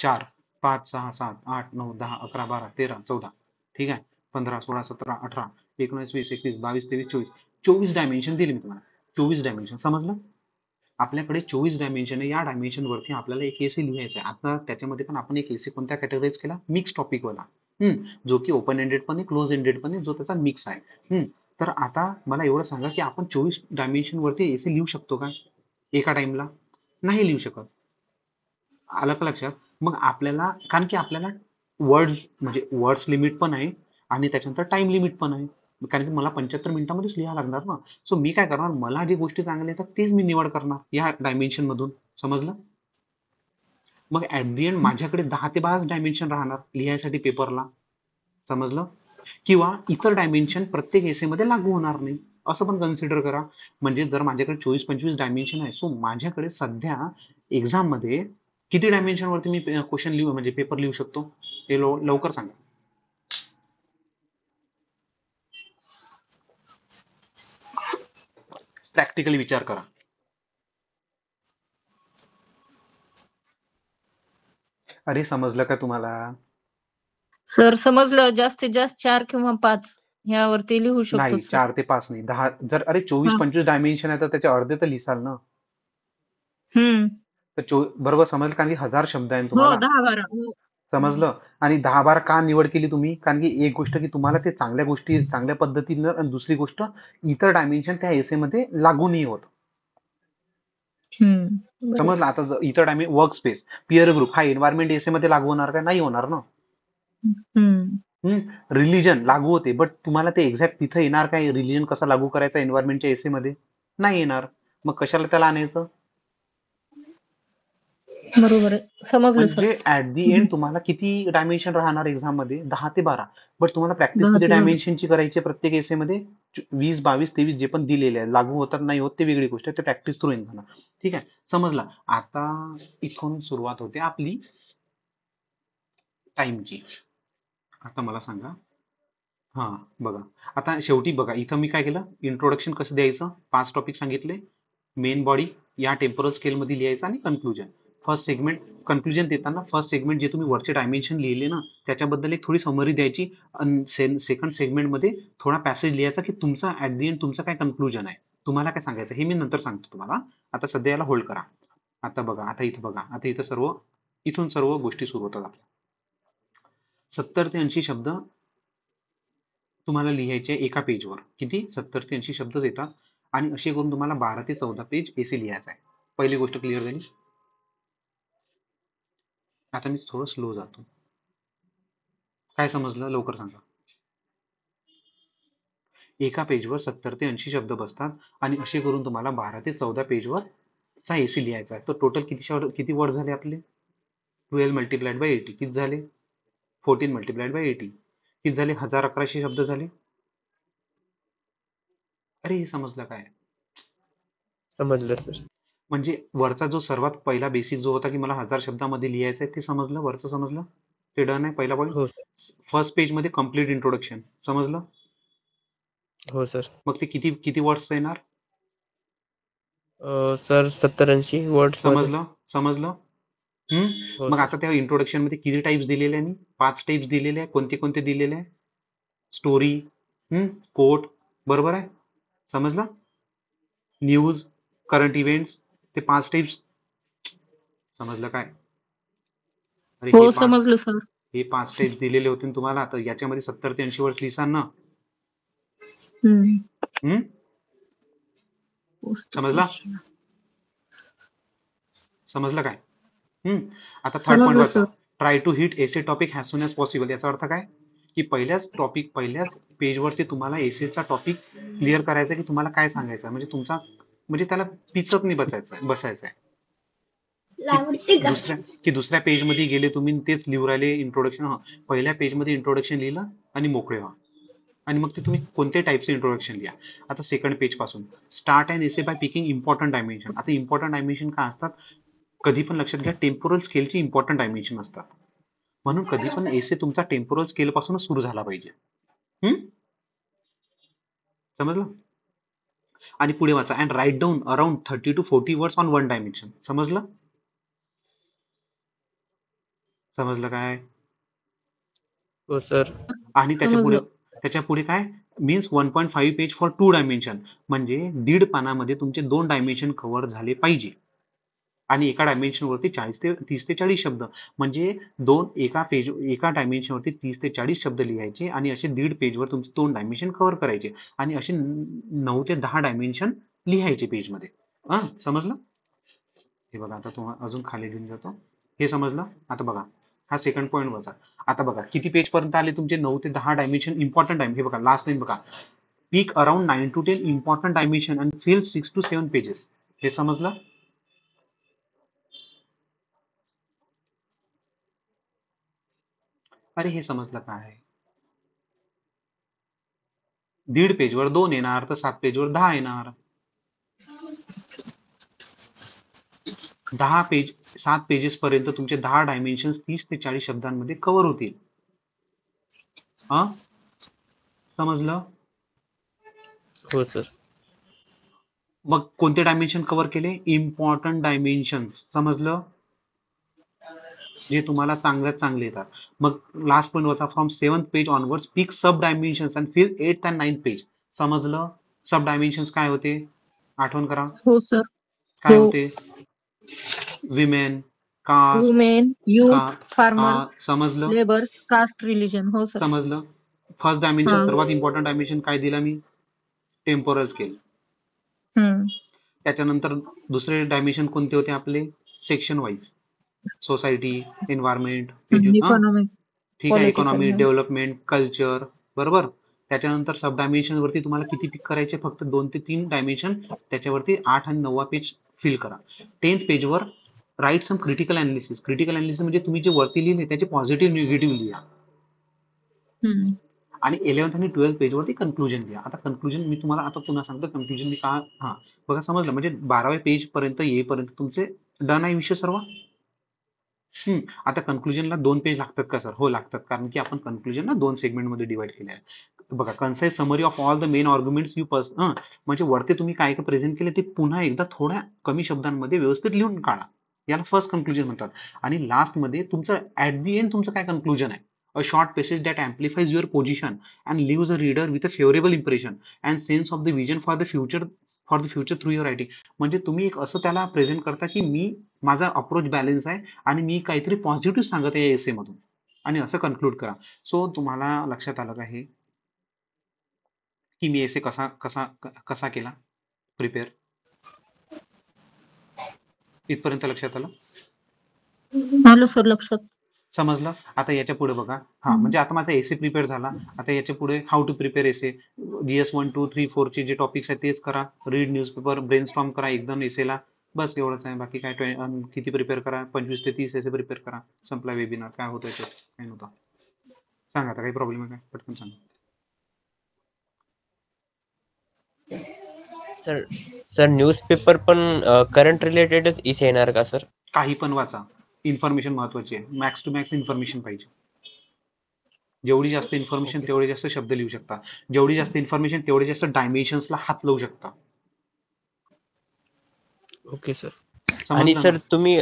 4 5 6 7 8 9 10 11 12 13 14 ठीक आहे 15 16 17 18 19 20 21 22 23 24 24 डायमेन्शन दिले मी तुम्हाला 24 डायमेन्शन समजलं आपल्याकडे 24 डायमेन्शन आहे या डायमेन्शन वरती आपल्याला एक एसे लिहायचा आहे आता त्याच्यामध्ये पण आपण एक एसे कोणत्या कॅटेगराईज केला मिक्स टॉपिक वाला जो की ओपन एंडेड पण आहे क्लोज एंडेड पण आहे जो त्याचा मिक्स आहे तर आता मला एवढं सांगा की आपण 24 डायमेन्शन वरती एसे लिहू शकतो का एका टाइमला नाही लिहू शकत आलं का लक्षात मग आपल्याला कारण की आपल्याला वर्ड्स लिमिट पण आहे आणि त्याच्यानंतर टाइम लिमिट पण आहे कारण की मला 75 मिनिटांमध्येच लिहायला लागणार ना सो मी काय करणार मला जी गोष्टी चांगल्या येतात तेच मी निवड करणार या डायमेन्शन मधून समजलं मग ऍट दी एंड माझ्याकडे 10 ते 12 डायमेन्शन राहणार लिहायसाठी पेपरला समजलं किंवा इतर डायमेन्शन प्रत्येक एसे मध्ये लागू होणार नाही असं पण कन्सिडर करा म्हणजे जर माझ्याकडे 24-25 डायमेन्शन आहे सो माझ्याकडे सध्या एक्झाम मध्ये किती डायमेन्शन वरती मी क्वेश्चन लिहू म्हणजे पेपर लिहू शकतो हे लवकर सांगा प्रॅक्टिकली विचार करा अरे समजलं का तुम्हाला सर समजलं जास्तीत जास्त 4 किंवा 5 ह्यावरती लिहू शकतो नाही सर 4 ते 5 नाही 10 जर अरे 24-25 डायमेन्शन आहे तर त्याचे अर्धे तर लिहिसाल ना हम्म तर बरोबर समजलं कारण की 1000 शब्द आहे ना हो तुम्हाला 10-12 हो समजलं आणि 10-12 का निवड केली तुम्ही कारण की एक गोष्ट की तुम्हाला ते चांगल्या गोष्टी चांगल्या पद्धतीनं आणि दुसरी गोष्ट इतर डायमेन्शन त्या एसे मध्ये लागू नाही होत बरोबर. समजलं आता इतर dimension work space peer group हा एन्व्हायरमेंट एसे मध्ये लागू होणार का नाही होणार ना रिलीजन लागू होते बट तुम्हाला ते एक्झॅक्ट तिथं येणार काय रिलीजन कसा लागू करायचा एन्व्हायरमेंटच्या एसे मध्ये नाही येणार मग कशाला त्याला आणायचं बरोबर आहे समजलं सर म्हणजे ऍट दी एंड तुम्हाला किती डायमेन्शन राहणार एक्झाम मध्ये 10 ते 12 बट तुम्हाला प्रॅक्टिस 10 किती ते 12 डायमेन्शनची करायची प्रत्येक एसे मध्ये 20 22 23 जे पण दिलेले आहे लागू होतात नाही होत ते वेगळी गोष्ट आहे ते प्रॅक्टिस थ्रू येणार ठीक आहे समजला आता इथून सुरुवात होते आपली टाइमची आता मला सांगा हा बघा आता शेवटी बघा इथं मी काय केलं इंट्रोडक्शन कसं द्यायचं 5 टॉपिक सांगितले मेन बॉडी या टेम्पोरल स्केल मध्ये लिहायचं आणि कन्क्लुजन फर्स्ट सेगमेंट कन्क्लुजन देताना फर्स्ट सेगमेंट जे तुम्ही वरचे डायमेन्शन लिहिले ना त्याच्याबद्दल एक थोडी समरी द्यायची आणि सेकंड सेगमेंट मध्ये थोडा पॅसेज लिहायचा की तुमचा ऍट दी एंड तुमचं काय कन्क्लुजन आहे तुम्हाला काय सांगायचं हे मी नंतर सांगतो तुम्हाला आता सध्या याला होल्ड करा आता बघा आता इथं सर्व इथून सर्व गोष्टी सुरू होतात आपल्या 70 ते 80 शब्द तुम्हाला लिहायचे एका पेजवर किती 70 ते 80 शब्दच येतात आणि असे करून तुम्हाला 12 ते 14 पेज एसे लिहायचं आहे पहिली गोष्ट क्लिअर झाली आता मी थोडं स्लो जातो काय समजलं लवकर सांगा एका पेजवर 70 ते 80 शब्द बसतात आणि असे करून तुम्हाला 12 ते 14 पेजवर चा एसे लिहायचा आहे तर टोटल किती वर्ड झाले आपले 12 मल्टिप्लाइड बाय 80 किती झाले 14 मल्टिप्लाइड बाय 80 किती झाले 1100 शब्द झाले अरे हे समजलं काय समजलं सर म्हणजे वरचा जो सर्वात पहिला बेसिक जो होता की मला 1000 शब्दामध्ये लिहायचं आहे ते समजलं वरचं समजलं ते डन आहे पहिला पॉईंट हो फर्स्ट पेज मध्ये कम्प्लीट इंट्रोडक्शन समजलं हो सर मग ते किती किती वर्ड्स येणार सर 70-80 वर्ड्स मध्ये समजलं हो मग सर आता त्या इंट्रोडक्शन मध्ये किती टाइप्स दिलेले आहे मी 5 टाइप्स दिलेले आहे कोणते कोणते दिलेले आहे स्टोरी कोट बरोबर आहे समजलं न्यूज करंट इव्हेंट्स ते 5 टाइप्स समजलं काय अरे हो समजलं सर हे 5 टाइप्स दिलेले होते ना तुम्हाला तर याच्यामध्ये 70 ते 80 वर्ड्स लिहिसाल ना हम्म समजलं काय आता थर्ड पॉईंट समजलं वाचा sir try to hit essay topic as soon as possible याचा अर्थ काय की पहिल्याच पेजवरती तुम्हाला एसेचा टॉपिक क्लिअर करायचा की तुम्हाला काय सांगायचं म्हणजे तुमचा म्हणजे त्याला पिचक नाही बसायचं आहे की दुसऱ्या पेजमध्ये गेले तुम्ही तेच लिहू राहिले इंट्रोडक्शन पहिल्या पेजमध्ये इंट्रोडक्शन लिहिलं आणि मोकळे व्हा आणि मग ते तुम्ही कोणत्या टाईपचे इंट्रोडक्शन लिहा आता सेकंड पेज पासून start and essay by picking important dimension आता इम्पॉर्टंट डायमेन्शन काय असतात कधी पण लक्षात घ्या टेम्पोरल स्केलची इम्पॉर्टंट डायमेन्शन असतात म्हणून कधी पण एसे तुमचा टेम्पोरल स्केल पासूनच सुरू झाला पाहिजे समजलं आणि पुढे वाचा and write down around 30 to 40 words on one dimension समजलं समजलं काय? हो सर. आणि समजलं. त्याच्या पुढे काय मीन्स 1.5 पेज फॉर 2 डायमेन्शन, म्हणजे दीड पानामध्ये तुमचे 2 डायमेन्शन कव्हर झाले पाहिजे. आणि एका डायमेन्शन वरती 30 ते 40 शब्द, म्हणजे एका डायमेन्शन वरती 30 ते 40 शब्द लिहायचे आणि असे दीड पेजवर तुमचे 2 डायमेन्शन कव्हर करायचे आणि असे 9 ते 10 डायमेन्शन लिहायचे पेजमध्ये. समजलं? हे बघा, आता तुम्हाला अजून खाली घेऊन जातो. हे समजलं? आता बघा, हा सेकंड पॉईंट वाचा. आता बघा किती पेज पर्यंत आले तुमचे, 9 ते 10 डायमेन्शन इम्पॉर्टंट आहे. हे बघा लास्ट लाईन बघा, pick around 9 to 10 important dimension and fill 6 to 7 pages. हे समजलं? अरे हे समजलं काय? दीड पेजवर 2 येणार तर 7 पेजवर 10 येणार. 7 पेजेस पर्यंत तुमचे 10 डायमेन्शन 30 ते 40 शब्दांमध्ये कव्हर होतील. समजलं? हो सर. मग कोणते डायमेन्शन कव्हर केले? Important dimensions. समजलं? जे तुम्हाला चांगल्यात चांगले येतात. मग लास्ट पॉईंट वाचा, from 7th page onwards pick sub dimensions and fill 8th and 9th page. समजलं? सब डायमेन्शन्स काय होते? आठवण करा. हो सर. काय हो. होते? Women, caste. वुमेन, का यूथ, फार्मर्स, समजलं? Labours, caste, religion. हो सर. समजलं? फर्स्ट डायमेन्शन, हा. सर्वात इम्पॉर्टंट डायमेन्शन काय दिला मी? Temporal scale. हम्म. त्याच्यानंतर दुसरे डायमेन्शन कोणते होते आपले? Section wise. Society, environment, economic, ठीक आहे, पॉलिटिकल. Economy, development, culture. बरोबर. त्याच्यानंतर सब डायमेन्शन वरती तुम्हाला किती पिक करायचे? फक्त 2 ते 3 डायमेन्शन. त्याच्यावरती 8 आणि 9 पेज फिल करा. 10th पेजवर राईट सम क्रिटिकल अनालिसिस. क्रिटिकल अनालिसिस म्हणजे तुम्ही जे वरती लिहिले त्याचे पॉझिटिव्ह निगेटिव्ह लिहा. आणि 11th आणि 12th पेजवरती कन्क्लुजन लिहा. आता कन्क्लुजन मी तुम्हाला आता पुन्हा सांगतो, कन्क्लुजन मी का बघा समजलं, म्हणजे 12व्या पेज पर्यंत येईपर्यंत तुमचे डन आहे विषय सर्व. आता कन्क्लुजनला 2 पेज लागतात का सर? हो लागतात, कारण की आपण कन्क्लुजनला 2 सेगमेंटमध्ये डिवाइड केले आहे. बघा, concise summary of all the main arguments you म्हणजे वरती तुम्ही काय काय प्रेझेंट केले ते पुन्हा एकदा थोड्या कमी शब्दांमध्ये व्यवस्थित लिहून काढा. याला फर्स्ट कन्क्लुजन म्हणतात. आणि लास्टमध्ये तुमचं ऍट दी एंड तुमचं काय कन्क्लुजन आहे? A short passage that amplifies your position and leaves a reader with a favourable impression and sense of the vision for the future through your writing. म्हणजे तुम्ही एक असं त्याला प्रेझेंट करता की माझा अप्रोच बॅलन्स आहे आणि मी काहीतरी पॉझिटिव्ह सांगत आहे या एसे मधून, आणि असं कन्क्लूड करा. सो तुम्हाला लक्षात आलं का हे, की मी एसे कसा कसा कसा केला प्रिपेअर? इथपर्यंत लक्षात आलं? आलं सर लक्षात. समजलं? आता याच्या पुढे बघा, म्हणजे आता माझा एसे प्रिपेअर झाला. आता याच्या पुढे how to prepare essay. GS 1, 2, 3, 4 चे जे टॉपिक्स आहेत तेच करा. रीड न्यूजपेपर, ब्रेनस्टॉर्म करा एकदम एसेला. बस एवढंच आहे. बाकी काय किती प्रिपेअर करा? 25 ते 30 एसे प्रिपेअर करा. संपला वेबिनार. काय होतं याच्यात? काय नव्हतं. सांगा आता, काही प्रॉब्लेम आहे काय? पटकन सांगा. सर न्यूजपेपर पण करंट रिलेटेडच इथे येणार का सर? काही पण वाचा, इन्फॉर्मेशन महत्वाची आहे. मॅक्स टू मॅक्स इन्फॉर्मेशन पाहिजे. जेवढी जास्त इन्फॉर्मेशन ओके. तेवढे जास्त शब्द लिहू शकता. जेवढी जास्त इन्फॉर्मेशन तेवढे जास्त डायमेन्शन्सला हात लावू शकता. Okay sir. आणि समजलं ना? सर तुम्ही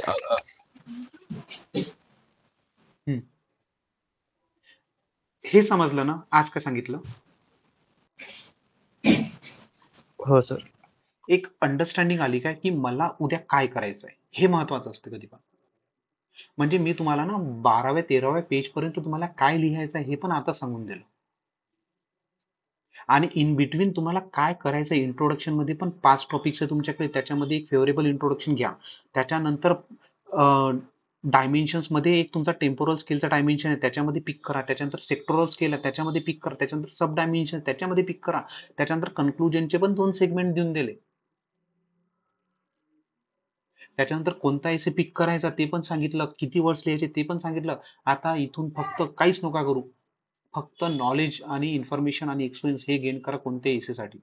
हे समजलं ना? आज काय सांगितलं? हो सर. एक अंडरस्टँडिंग आली काय, की मला उद्या काय करायचं आहे, हे महत्वाचं असतं कधी पण. म्हणजे मी तुम्हाला ना 12व्या 13व्या पेज पर्यंत तुम्हाला काय लिहायचं आहे हे पण आता सांगून दिलं. आणि इन बिटवीन तुम्हाला काय करायचं, इंट्रोडक्शन मध्ये पण 5 टॉपिक्स आहे तुमच्याकडे, त्याच्यामध्ये एक फेवरेबल इंट्रोडक्शन घ्या. त्याच्यानंतर डायमेन्शन्स मध्ये एक तुमचा टेम्पोरल स्केलचा डायमेन्शन आहे, त्याच्यामध्ये पिक करा. त्याच्यानंतर सेक्टोरल स्केल आहे, त्याच्यामध्ये पिक करा. त्याच्यानंतर सब डायमेन्शन त्याच्यामध्ये पिक करा. त्याच्यानंतर कन्क्लुजनचे पण 2 सेगमेंट देऊन दिले. त्याच्यानंतर कोणता एसे पिक करायचा ते पण सांगितलं, किती वर्ड्स लिहायचे ते पण सांगितलं. आता इथून फक्त काहीच नका करू, फक्त नॉलेज आणि इन्फॉर्मेशन आणि एक्सपिरियन्स हे गेन करा कोणत्या एसेसाठी.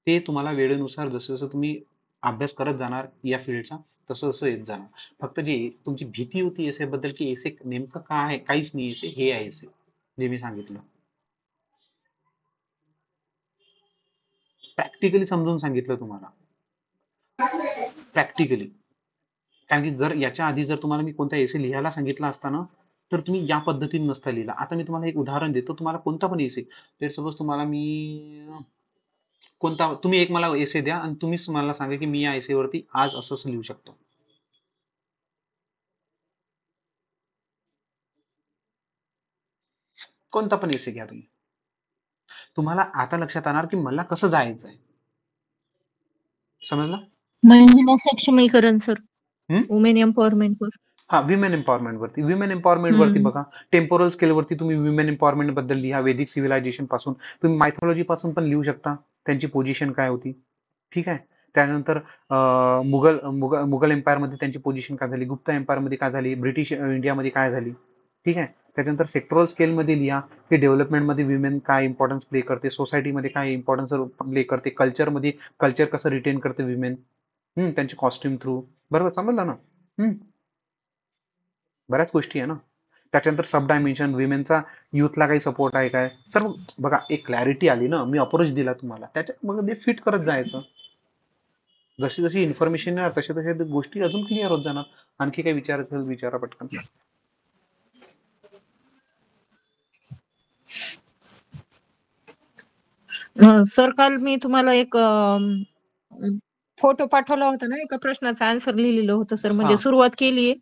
ते तुम्हाला वेळेनुसार जसं जसं तुम्ही अभ्यास करत जाणार या फील्डचा, तसं तसं येत जाणार. फक्त जी तुमची भीती होती एसे बद्दल, की एसे नेमकं काय आहे, काहीच नाही एसे, हे आहे एसे जे मी सांगितलं. प्रॅक्टिकली समजून सांगितलं तुम्हाला, प्रॅक्टिकली. कारण की जर याच्या आधी जर तुम्हाला मी कोणता एसे लिहायला सांगितला असता ना, तर तुम्ही या पद्धतीने नसता लिहिला. आता मी तुम्हाला एक उदाहरण देतो. तुम्हाला कोणता पण एसे, लेट्स सपोज तुम्हाला मी कोणता, तुम्ही एक मला एसे द्या आणि तुम्हीच मला सांगा की मी या एसेवरती आज असं असं लिहू शकतो. कोणता पण एसे घ्या तुम्ही. तुम्हाला आता लक्षात येणार की मला कसं जायचंय. समजलं? महिला सक्षमीकरण सर. हम्म? वुमेन एम्पॉवरमेंट वर. हा, विमेन एम्पॉवरमेंट वरती. विमेन एम्पॉवरमेंट वरती हम्म. बघा, टेम्पोरल स्केल वरती तुम्ही विमेन एम्पॉवरमेंट बद्दल लिहा. वैदिक सिव्हिलायझेशन पासून तुम्ही मायथॉलॉजी पासून पण लिहू शकता, त्यांची पोझिशन काय होती. ठीक आहे. त्यानंतर मुघल मुघल मुघल एम्पायर मध्ये त्यांची पोझिशन काय झाली, गुप्ता एम्पायर मध्ये काय झाली, ब्रिटिश इंडियामध्ये काय झाली. ठीक आहे. त्याच्यानंतर सेक्टरल स्केल मध्ये लिहा की डेव्हलपमेंट मध्ये विमेन काय इम्पॉर्टन्स प्ले करते, सोसायटीमध्ये काय इम्पॉर्टन्स प्ले करते, कल्चरमध्ये कल्चर कसं रिटेन करते विमेन, त्यांची कॉस्ट्युम थ्रू. बरोबर समजलं ना? बऱ्याच गोष्टी आहे ना. त्याच्यानंतर सब डायमेन्शन, विमेनचा युथला काही सपोर्ट आहे काय, सर्व बघा. एक क्लॅरिटी आली ना, मी अप्रोच दिला तुम्हाला, त्याच्यात मग ते फिट करत जायचं. जशी जशी इन्फॉर्मेशन येणार तशा तशा त्या गोष्टी अजून क्लिअर होत जाणार. आणखी काही विचारायचं असेल विचारा पटकन. सर काल मी तुम्हाला एक फोटो पाठवला होता ना, एका प्रश्नाचं आन्सर लिहिलेलं होतं सर. म्हणजे हा, सुरुवात केलीये,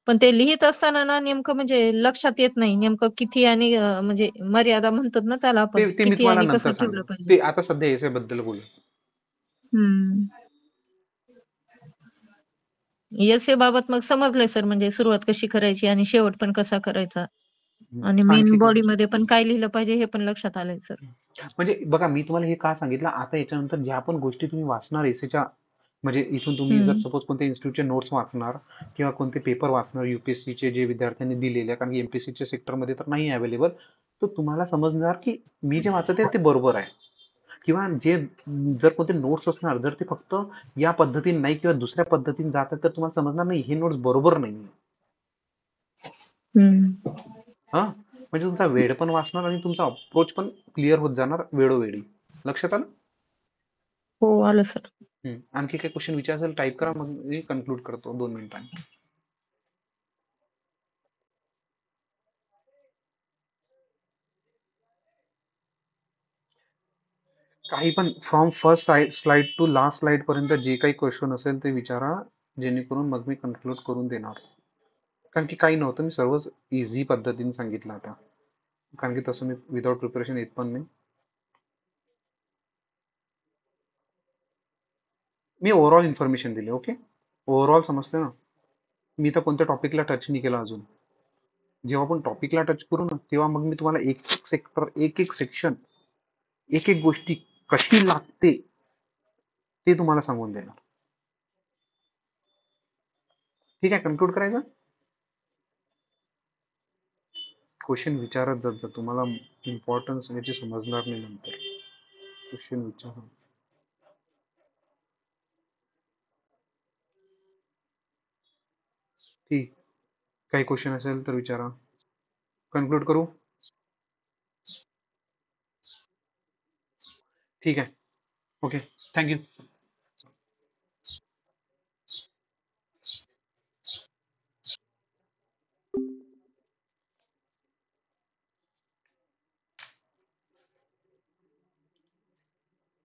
पण ते लिहित असताना ना नेमकं म्हणजे लक्षात येत नाही नेमकं किती आणि म्हणजे मर्यादा म्हणतात ना त्याला आपण, ते मी किती तुम्हाला आणि नंतर कसं सांगेन. ठेवलं पाहिजे. ते आता सध्या एसे बद्दल बोलू. हम्म. एसे बाबत मग समजलंय सर, म्हणजे सुरुवात कशी करायची आणि शेवट पण कसा करायचा, आणि मेन आणखी काही बॉडी गोष्टी. मध्ये पण काय लिहिलं पाहिजे हे पण लक्षात आलंय सर. म्हणजे बघा, मी तुम्हाला हे का सांगितलं, आता याच्यानंतर ज्या पण गोष्टी तुम्ही वाचणार एसेच्या, म्हणजे इथून तुम्ही जर हम्म. सपोज कोणत्या इन्स्टिट्यूटचे नोट्स वाचणार किंवा कोणते पेपर वाचणार युपीएससीचे जे विद्यार्थ्यांनी दिलेले आहे, कारण की एमपीएससीच्या सेक्टरमध्ये तर नाही अवेलेबल, तर तुम्हाला समजणार की मी जे वाचत आहे ते बरोबर आहे. किंवा जे जर कोणते नोट्स असणार, जर ते फक्त या पद्धतीने नाही किंवा दुसऱ्या पद्धतीने जातात, तर तुम्हाला समजणार नाही हे नोट्स बरोबर नाही. हम्म. हा, म्हणजे तुमचा वेळ पण वाचणार आणि तुमचा अप्रोच पण क्लिअर होत जाणार वेळोवेळी. लक्षात आलं? हो आलं सर. आणखी काही क्वेश्चन विचारायचं टाईप करा, मग मी कन्क्लूड करतो 2 मिनिटांनी. काही पण from first slide to last slide पर्यंत जे काही क्वेश्चन असेल ते विचारा, जेणेकरून मग मी कन्क्लूड करून देणार. कारण की काही नव्हतं, मी सर्वच इझी पद्धतीने सांगितलं आता, कारण की तसं मी विदाउट प्रिपरेशन येत पण नाही. मी ओव्हरऑल इन्फॉर्मेशन दिली. ओके, ओव्हरऑल समजते ना. मी तर कोणत्या टॉपिकला टच नाही केला अजून. जेव्हा आपण टॉपिकला टच करू ना, तेव्हा मग मी तुम्हाला एक एक सेक्टर, एक एक सेक्शन, एक एक गोष्टी कशी लागते ते तुम्हाला सांगून देणार. ठीक आहे, कन्क्लूड करायचं. क्वेश्चन विचारत जात जा, तुम्हाला इम्पॉर्टन्स याची समजणार नाही नंतर. क्वेश्चन विचारा. ठीक, काही क्वेश्चन असेल तर विचारा. कन्क्लूड करू. ठीक आहे. Okay, thank you.